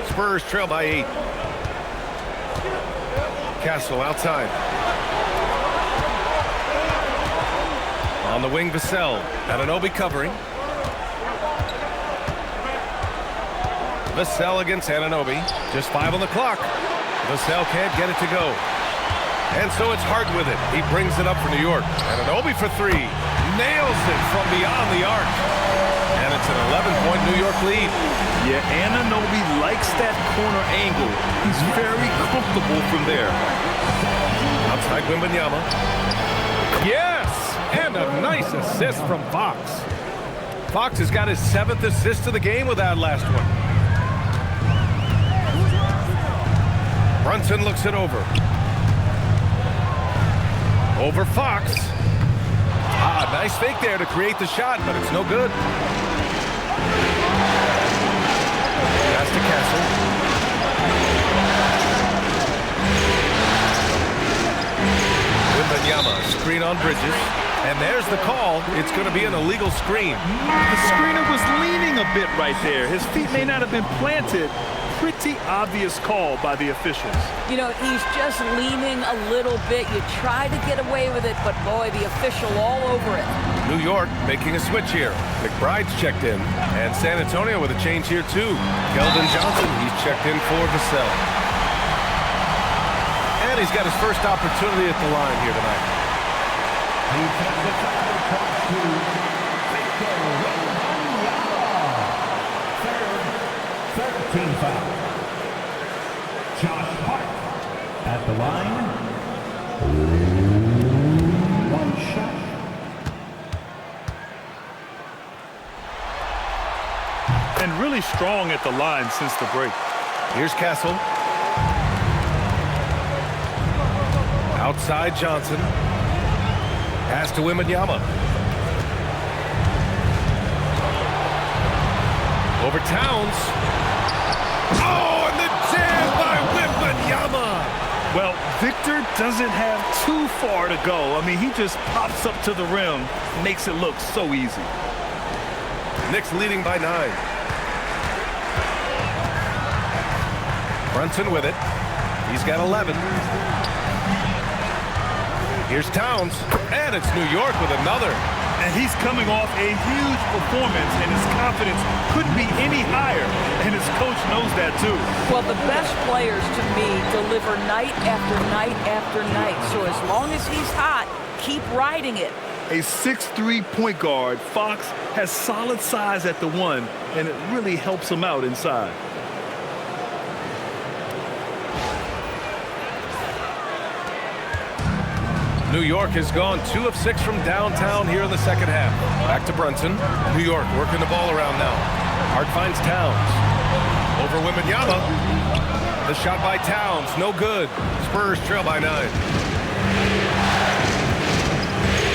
Spurs trail by 8. Castle outside. On the wing, Vassell. Anunoby covering. Vassell against Anunoby. Just 5 on the clock. Vassell can't get it to go. And so it's Hart with it. He brings it up for New York. Anunoby for 3. Nails it from beyond the arc. And it's an 11-point New York lead. Yeah, Anunoby likes that corner angle. He's very comfortable from there. Outside Wembanyama. Yes! And a nice assist from Fox. Fox has got his 7th assist of the game with that last one. Brunson looks it over. Over Fox. Nice fake there to create the shot, but it's no good. Pass to Castle. Wembanyama, screen on Bridges. And there's the call. It's going to be an illegal screen. The screener was leaning a bit right there. His feet may not have been planted. Pretty obvious call by the officials. You know, he's just leaning a little bit. You try to get away with it, but boy, the official all over it. New York making a switch here. McBride's checked in. And San Antonio with a change here too. Keldon Johnson, he's checked in for Vassell. And he's got his first opportunity at the line here tonight. Team foul. Josh Hart at the line. 1 shot. And really strong at the line since the break. Here's Castle. Outside Johnson. Pass to Wembanyama. Over Towns. Oh, and the jam by Wembanyama. Well, Victor doesn't have too far to go. I mean, he just pops up to the rim, makes it look so easy. Knicks leading by 9. Brunson with it. He's got 11. Here's Towns, and it's New York with another. And he's coming off a huge performance, and his confidence couldn't be any higher, and his coach knows that too. Well, the best players, to me, deliver night after night after night. So as long as he's hot, keep riding it. A 6'3" point guard, Fox has solid size at the 1, and it really helps him out inside. New York has gone 2 of 6 from downtown here in the second half. Back to Brunson. New York working the ball around now. Hart finds Towns. Over Wembanyama. The shot by Towns, no good. Spurs trail by 9.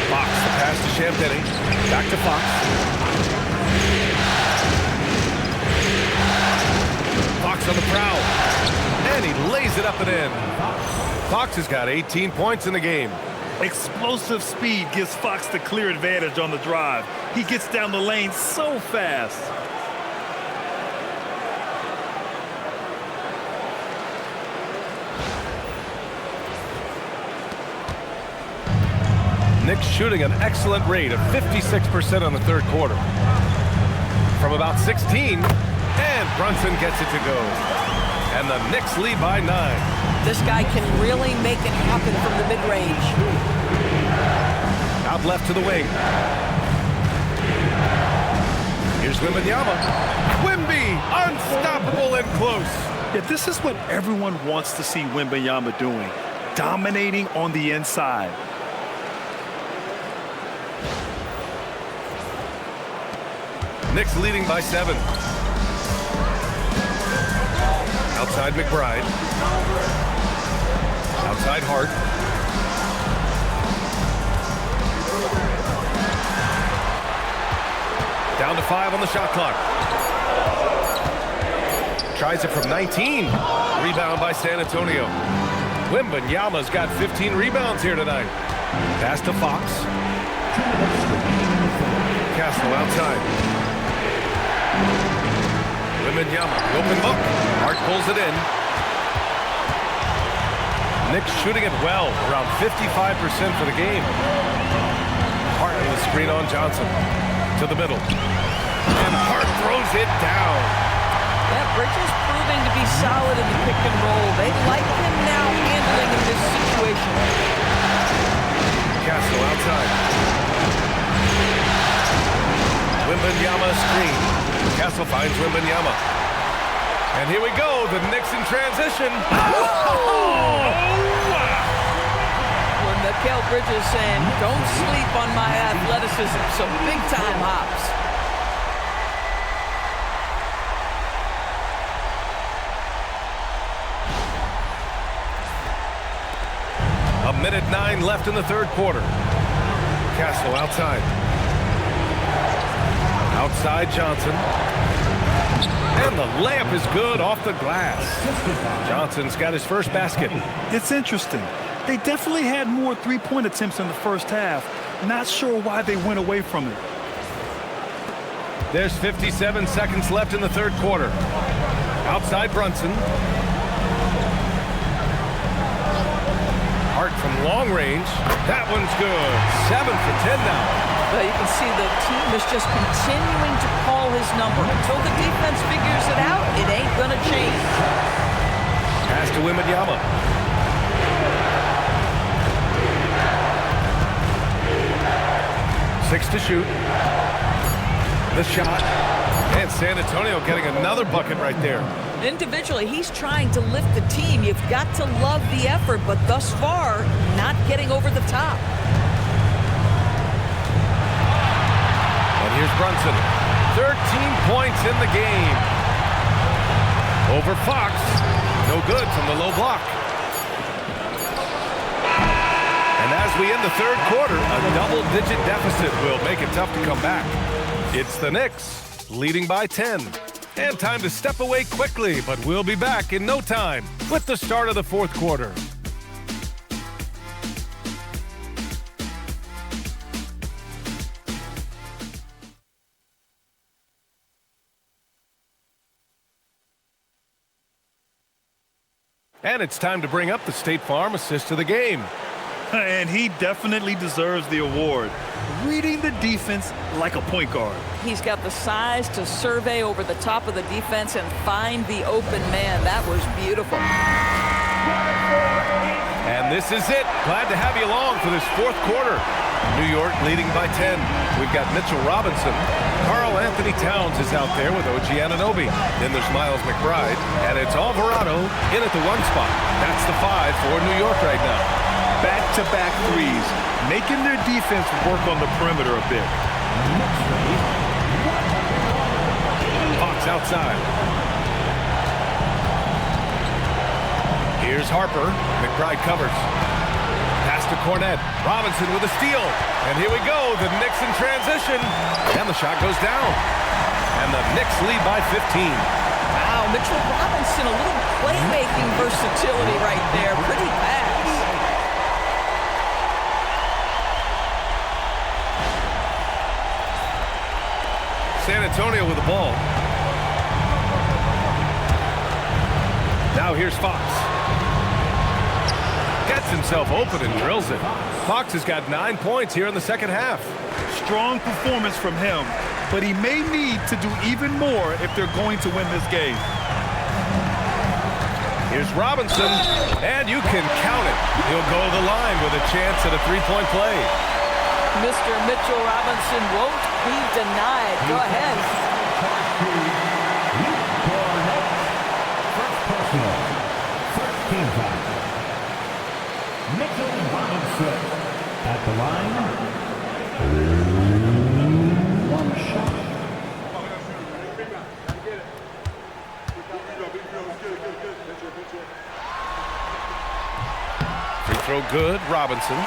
Fox, the pass to Champagny. Back to Fox. Fox on the prowl. And he lays it up and in. Fox has got 18 points in the game. Explosive speed gives Fox the clear advantage on the drive. He gets down the lane so fast. Knicks shooting an excellent rate of 56% on the third quarter. From about 16, and Brunson gets it to go. And the Knicks lead by 9. This guy can really make it happen from the mid-range. Out left to the wing. Here's Wembanyama. Wemby, unstoppable and close. Yeah, this is what everyone wants to see Wembanyama doing. Dominating on the inside. Knicks leading by 7. Outside McBride. Outside Hart. Down to 5 on the shot clock. Tries it from 19. Rebound by San Antonio. Wembanyama's got 15 rebounds here tonight. Pass to Fox. Castle outside. Wembanyama, the open look. Hart pulls it in. Knicks shooting it well, around 55% for the game. Hart with a screen on Johnson. To the middle. And Hart throws it down. Yeah, Bridges proving to be solid in the pick and roll. They like him now handling in this situation. Castle outside. Wembanyama screen. Castle finds Wembanyama. And here we go, the Knicks in transition. When Mikal Bridges saying, don't sleep on my athleticism, some big-time hops. A minute 9 left in the third quarter. Castle outside. Outside Johnson. And the layup is good off the glass. Johnson's got his first basket. It's interesting. They definitely had more three-point attempts in the first half. Not sure why they went away from it. There's 57 seconds left in the third quarter. Outside Brunson. Hart from long range. That one's good. 7 for 10 now. Well, you can see the team is just continuing to call his number. Until the defense figures it out, it ain't going to change. Pass to Wembanyama. 6 to shoot. The shot. And San Antonio getting another bucket right there. Individually, he's trying to lift the team. You've got to love the effort, but thus far, not getting over the top. And here's Brunson. 13 points in the game. Over Fox. No good from the low block. And as we end the third quarter, a double-digit deficit will make it tough to come back. It's the Knicks, leading by 10. And time to step away quickly, but we'll be back in no time with the start of the fourth quarter. And it's time to bring up the State Farm assist of the game. And he definitely deserves the award. Reading the defense like a point guard. He's got the size to survey over the top of the defense and find the open man. That was beautiful. And this is it. Glad to have you along for this fourth quarter. New York leading by 10. We've got Mitchell Robinson. Karl Anthony Towns is out there with OG Anunoby. Then there's Miles McBride. And it's Alvarado in at the 1 spot. That's the 5 for New York right now. Back-to-back threes, making their defense work on the perimeter a bit. Fox outside. Here's Harper. McBride covers. Pass to Cornette. Robinson with a steal. And here we go. The Knicks in transition. And the shot goes down. And the Knicks lead by 15. Wow, Mitchell Robinson, a little playmaking versatility right there. Pretty pass. San Antonio with the ball. Now here's Fox. Gets himself open and drills it. Fox has got 9 points here in the second half. Strong performance from him, but he may need to do even more if they're going to win this game. Here's Robinson, and you can count it. He'll go to the line with a chance at a three-point play. Mr. Mitchell Robinson won't be denied. Go ahead. First personal. First team foul. Mitchell Robinson at the line. One shot. Free throw good, Robinson.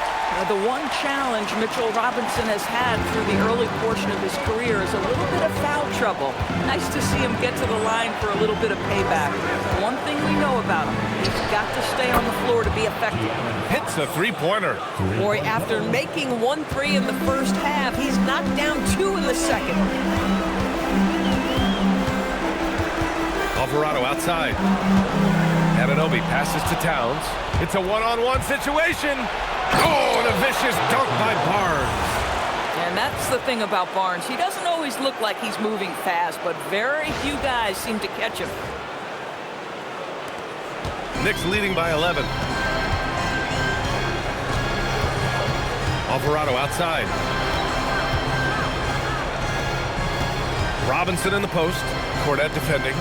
The one challenge Mitchell Robinson has had through the early portion of his career is a little bit of foul trouble. Nice to see him get to the line for a little bit of payback. One thing we know about him, he's got to stay on the floor to be effective. Hits a three-pointer. Boy, after making 1 3 in the first half, he's knocked down 2 in the second. Alvarado outside. Anunoby passes to Towns. It's a one-on-one situation. Oh, and a vicious dunk by Barnes. And that's the thing about Barnes. He doesn't always look like he's moving fast, but very few guys seem to catch him. Knicks leading by 11. Alvarado outside. Robinson in the post. Cornette defending.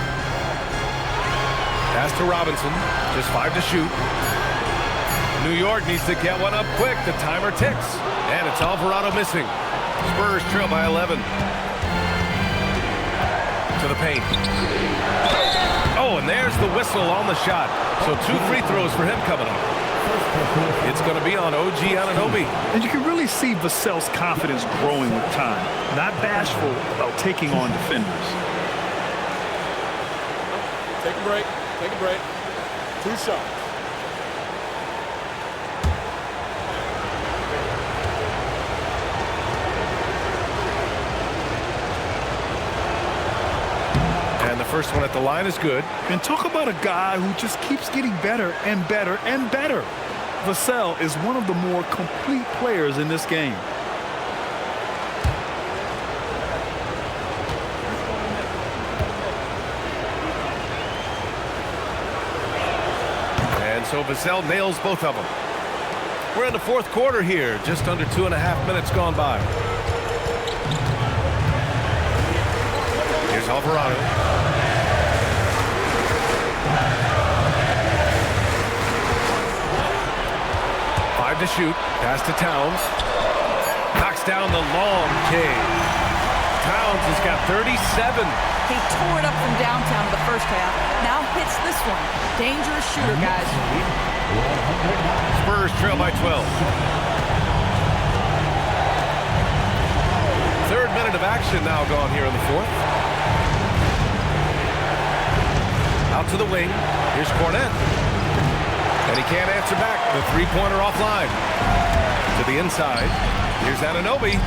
Pass to Robinson. Just 5 to shoot. New York needs to get one up quick. The timer ticks. And it's Alvarado missing. Spurs trail by 11. To the paint. Oh, and there's the whistle on the shot. So 2 free throws for him coming up. It's going to be on OG Anunoby. And you can really see Vassell's confidence growing with time. Not bashful about taking on defenders. Take a break. Take a break. 2 shots. And the first one at the line is good. And talk about a guy who just keeps getting better and better and better. Vassell is one of the more complete players in this game. And so Vassell nails both of them. We're in the fourth quarter here. Just under 2.5 minutes gone by. Here's Alvarado. To shoot. Pass to Towns. Knocks down the long K. Towns has got 37. He tore it up from downtown in the first half. Now hits this one. Dangerous shooter, guys. Spurs trail by 12. Third minute of action now gone here in the fourth. Out to the wing. Here's Cornette. And he can't answer back. The three-pointer offline. To the inside. Here's Anunoby.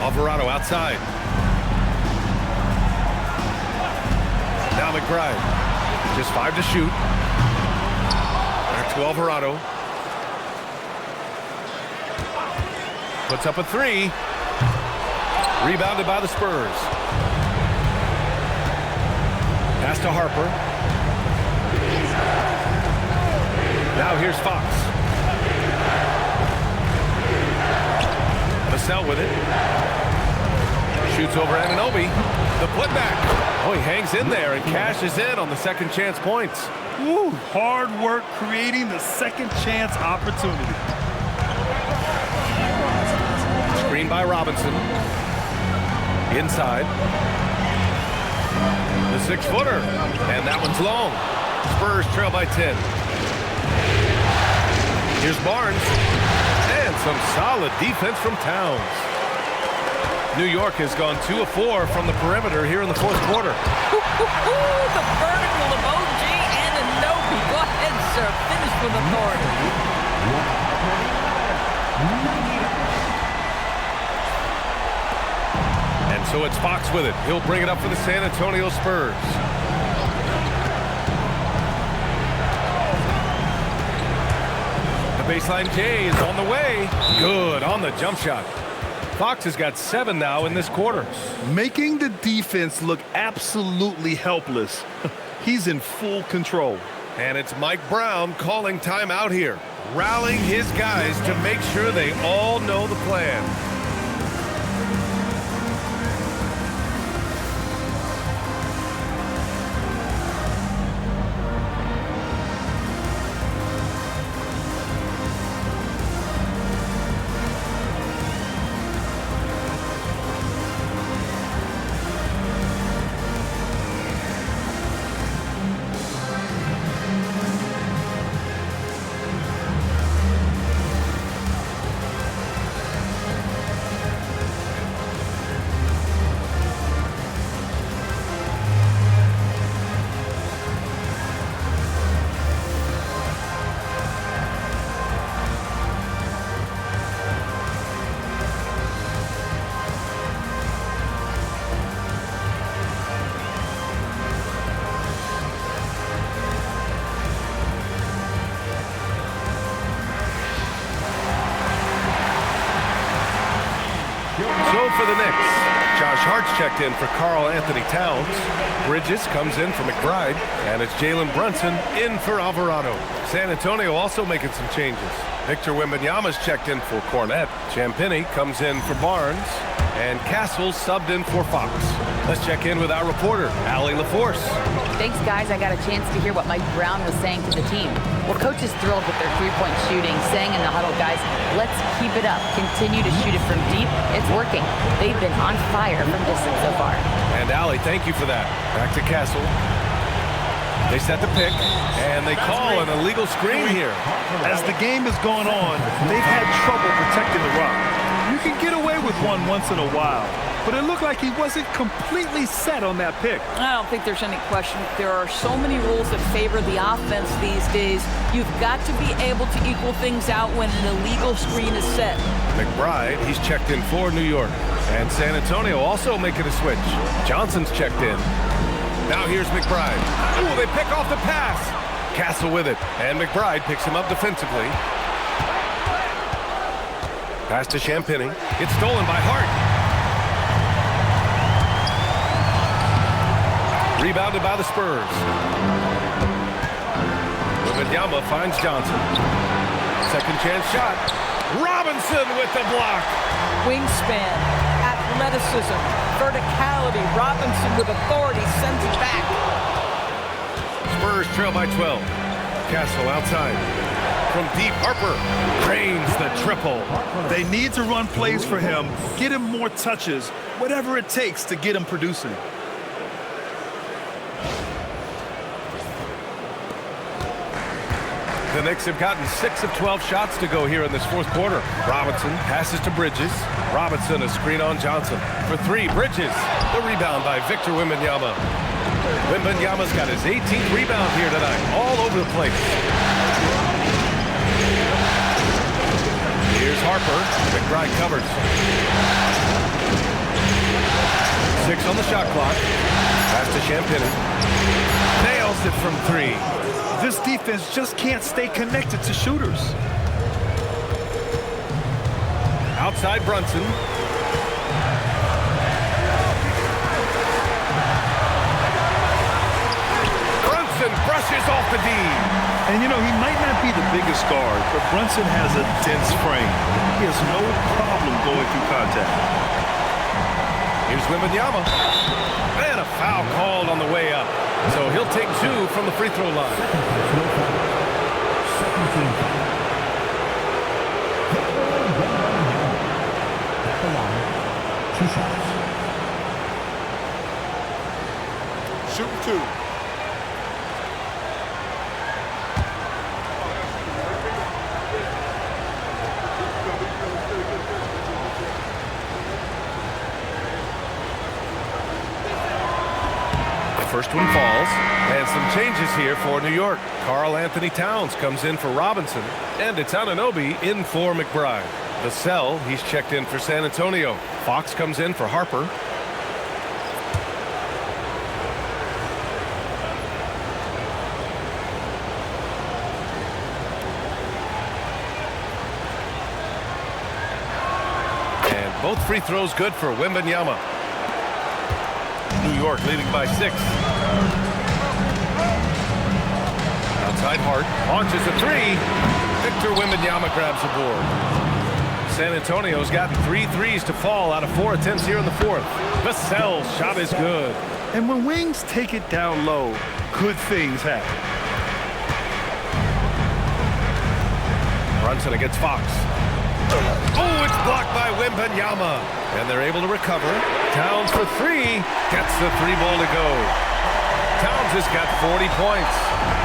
Alvarado outside. Now McBride. Just 5 to shoot. Back to Alvarado. Puts up a 3. Rebounded by the Spurs. Pass to Harper. Now here's Fox. Vassell with it. Shoots over Anunoby. The putback. Oh, he hangs in there and cashes in on the second chance points. Woo, hard work creating the second chance opportunity. Screen by Robinson. Inside. The 6-footer. And that one's long. Spurs trail by 10. Here's Barnes. And some solid defense from Towns. New York has gone 2 of 4 from the perimeter here in the fourth quarter. The vertical of OG Anunoby. Go ahead, sir. Finish with authority. And so it's Fox with it. He'll bring it up for the San Antonio Spurs. The baseline J is on the way. Good on the jump shot. Fox has got 7 now in this quarter. Making the defense look absolutely helpless. He's in full control. And it's Mike Brown calling timeout here. Rallying his guys to make sure they all know the plan. So for the Knicks, Josh Hart's checked in for Karl Anthony Towns. Bridges comes in for McBride, and it's Jalen Brunson in for Alvarado. San Antonio also making some changes. Victor Wembanyama's checked in for Cornette. Champagnie comes in for Barnes, and Castle subbed in for Fox. Let's check in with our reporter, Allie LaForce. Thanks, guys. I got a chance to hear what Mike Brown was saying to the team. Well, coach is thrilled with their three-point shooting, saying in the huddle, guys, let's keep it up. Continue to shoot it from deep. It's working. They've been on fire from distance so far. And Allie, thank you for that. Back to Castle. They set the pick, and they call an illegal screen here. As the game has gone on, they've had trouble protecting the rock. You can get away with one once in a while, but it looked like he wasn't completely set on that pick. I don't think there's any question. There are so many rules that favor the offense these days. You've got to be able to equal things out when an illegal screen is set. McBride, he's checked in for New York. And San Antonio also making a switch. Johnson's checked in. Now here's McBride. Ooh, they pick off the pass. Castle with it, and McBride picks him up defensively. Pass to Champagnie. It's stolen by Hart. Rebounded by the Spurs. Wembanyama finds Johnson. Second chance shot. Robinson with the block. Wingspan, athleticism, verticality. Robinson with authority sends it back. Spurs trail by 12. Castle outside. From deep, Harper drains the triple. They need to run plays for him, get him more touches, whatever it takes to get him producing. The Knicks have gotten 6 of 12 shots to go here in this fourth quarter. Robinson passes to Bridges. Robinson a screen on Johnson. For 3, Bridges. The rebound by Victor Wembanyama. Wembanyama's got his 18th rebound here tonight, all over the place. Here's Harper. McBride covers. 6 on the shot clock. Pass to Champagnie. Nails it from 3. This defense just can't stay connected to shooters. Outside Brunson. Brunson brushes off the D. And, you know, he might not be the biggest guard, but Brunson has a dense frame. He has no problem going through contact. Here's Wembanyama. And a foul called on the way up. So he'll take 2 from the free throw line. Shooting 2. First one falls, and some changes here for New York. Karl Anthony Towns comes in for Robinson, and it's Anunoby in for McBride. Vassell, he's checked in for San Antonio. Fox comes in for Harper. And both free throws good for Wembanyama. New York leading by 6. Outside Hart launches a 3. Victor Wembanyama grabs the board. San Antonio's got 3 threes to fall out of 4 attempts here in the fourth. Vassell's shot is good. And when wings take it down low, good things happen. Brunson against Fox. Oh, it's blocked by Wembanyama. And they're able to recover. Towns for 3. Gets the 3-ball to go. Towns has got 40 points.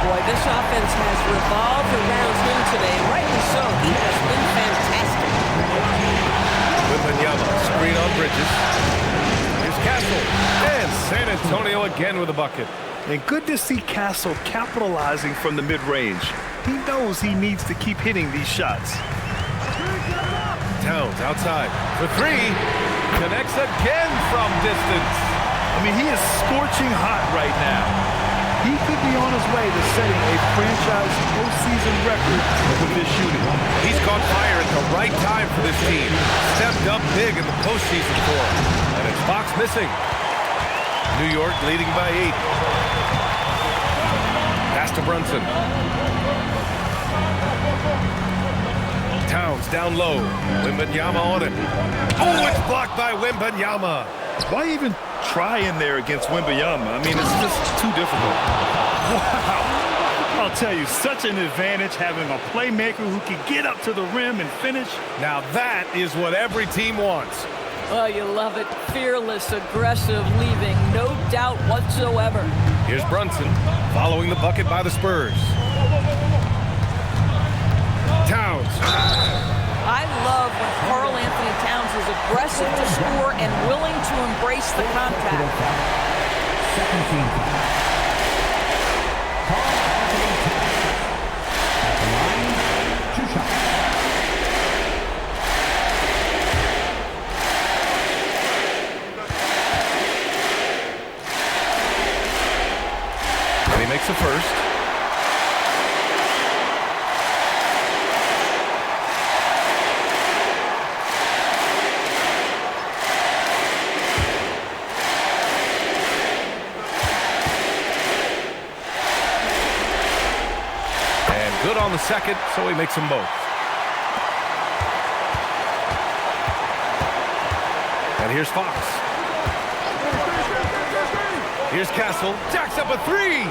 Boy, this offense has revolved around him today. Rightly so. He has been fantastic. Wembanyama, screen on Bridges. Here's Castle. And San Antonio again with a bucket. And good to see Castle capitalizing from the mid-range. He knows he needs to keep hitting these shots. Towns outside for 3. Connects again from distance. I mean, he is scorching hot right now. He could be on his way to setting a franchise postseason record with this shooting. He's caught fire at the right time for this team. Stepped up big in the postseason for him. And it's Fox missing. New York leading by 8. Pass to Brunson. Towns down low. Wembanyama on it. Oh, it's blocked by Wembanyama. Why even try in there against Wembanyama? I mean, it's just too difficult. Wow. I'll tell you, such an advantage having a playmaker who can get up to the rim and finish. Now that is what every team wants. Oh, you love it. Fearless, aggressive, leaving no doubt whatsoever. Here's Brunson following the bucket by the Spurs. Towns. I love when Karl Anthony Towns is aggressive to score and willing to embrace the contact. Second team foul. Karl Anthony Towns. At the line, 2 shots. And he makes the first. Good on the second, so he makes them both. And here's Fox. Here's Castle. Jacks up a 3.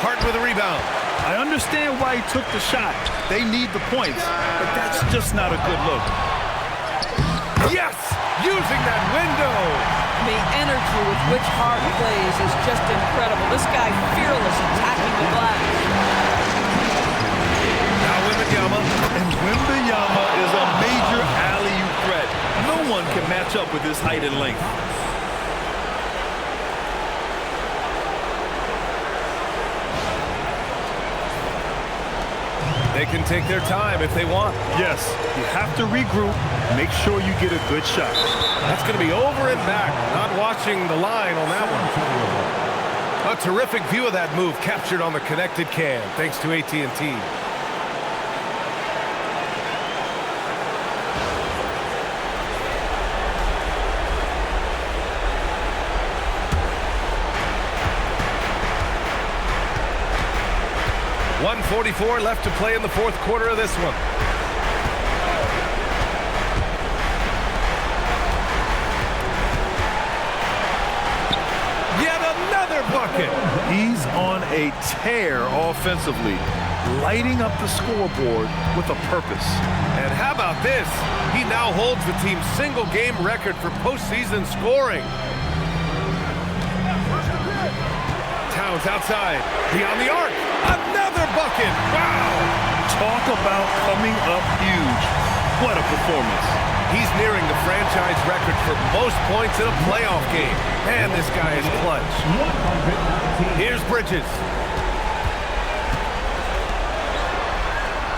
Hart with a rebound. I understand why he took the shot. They need the points, but that's just not a good look. Yes! Using that window! The energy with which Hart plays is just incredible. This guy fearless attacking the glass. And Wembanyama is a major alley-oop threat. No one can match up with his height and length. They can take their time if they want. Yes, you have to regroup, make sure you get a good shot. That's going to be over and back. Not watching the line on that one. A terrific view of that move captured on the connected cam, thanks to AT&T. .144 left to play in the fourth quarter of this one. Yet another bucket. He's on a tear offensively, lighting up the scoreboard with a purpose. And how about this? He now holds the team's single-game record for postseason scoring. Towns outside, beyond the arc. Another bucket! Wow! Talk about coming up huge. What a performance. He's nearing the franchise record for most points in a playoff game. Man, this guy is clutch. Here's Bridges.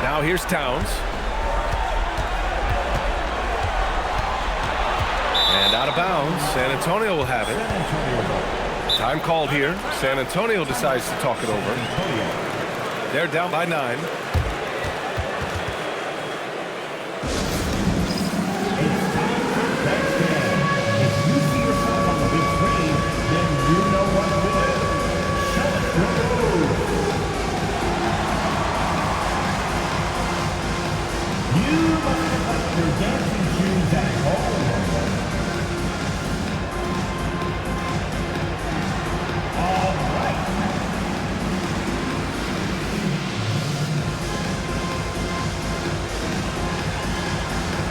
Now here's Towns. And out of bounds. San Antonio will have it. Time called here. San Antonio decides to talk it over. They're down by 9.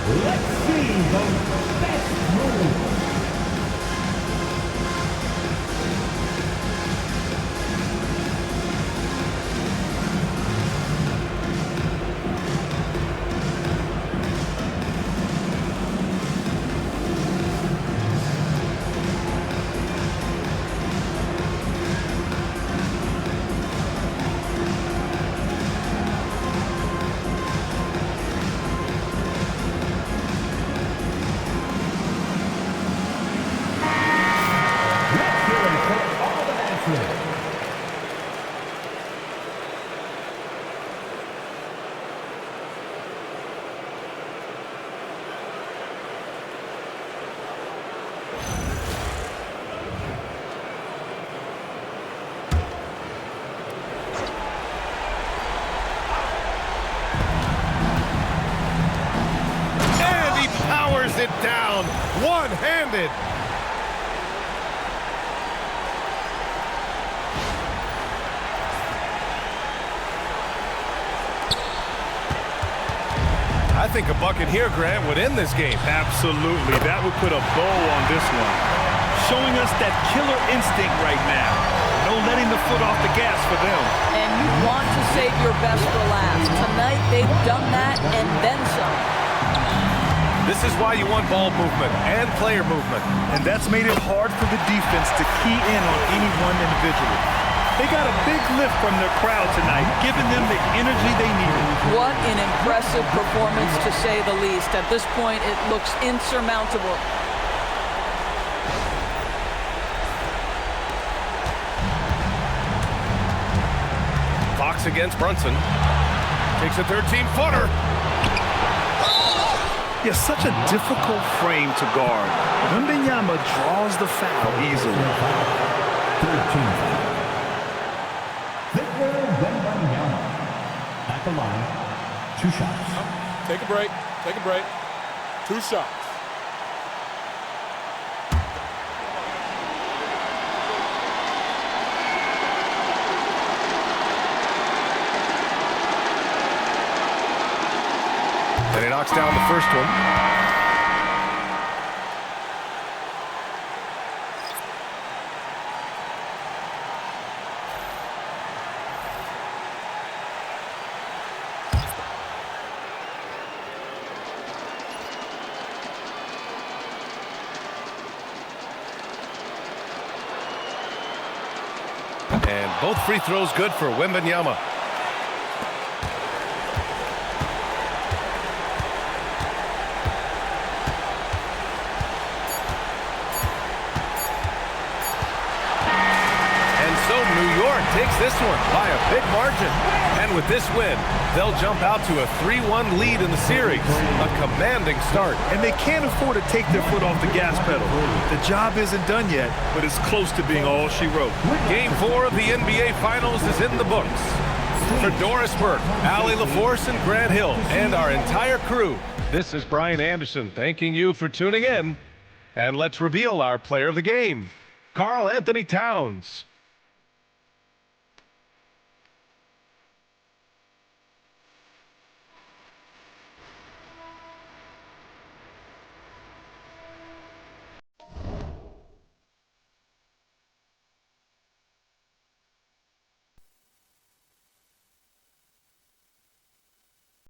Let's see the best move. it down one-handed. I think a bucket here, Grant, would end this game. Absolutely. That would put a bow on this one. Showing us that killer instinct right now. No letting the foot off the gas for them. And you want to save your best for last. Tonight, they've done that and then some. This is why you want ball movement and player movement. And that's made it hard for the defense to key in on any one individual. They got a big lift from their crowd tonight, giving them the energy they needed. What an impressive performance, to say the least. At this point, it looks insurmountable. Fox against Brunson. Takes a 13-footer. Yeah, such a difficult frame to guard. Wembanyama draws the foul easily. 13. At the line, 2 shots. Take a break. Take a break. 2 shots. And he knocks down the first one. And both free throws good for Wembanyama. And so New York takes this one by a big margin. And with this win, they'll jump out to a 3-1 lead in the series. A commanding start. And they can't afford to take their foot off the gas pedal. The job isn't done yet, but it's close to being all she wrote. Game 4 of the NBA Finals is in the books. For Doris Burke, Allie LaForce, and Grant Hill, and our entire crew, this is Brian Anderson thanking you for tuning in. And let's reveal our player of the game, Karl Anthony Towns.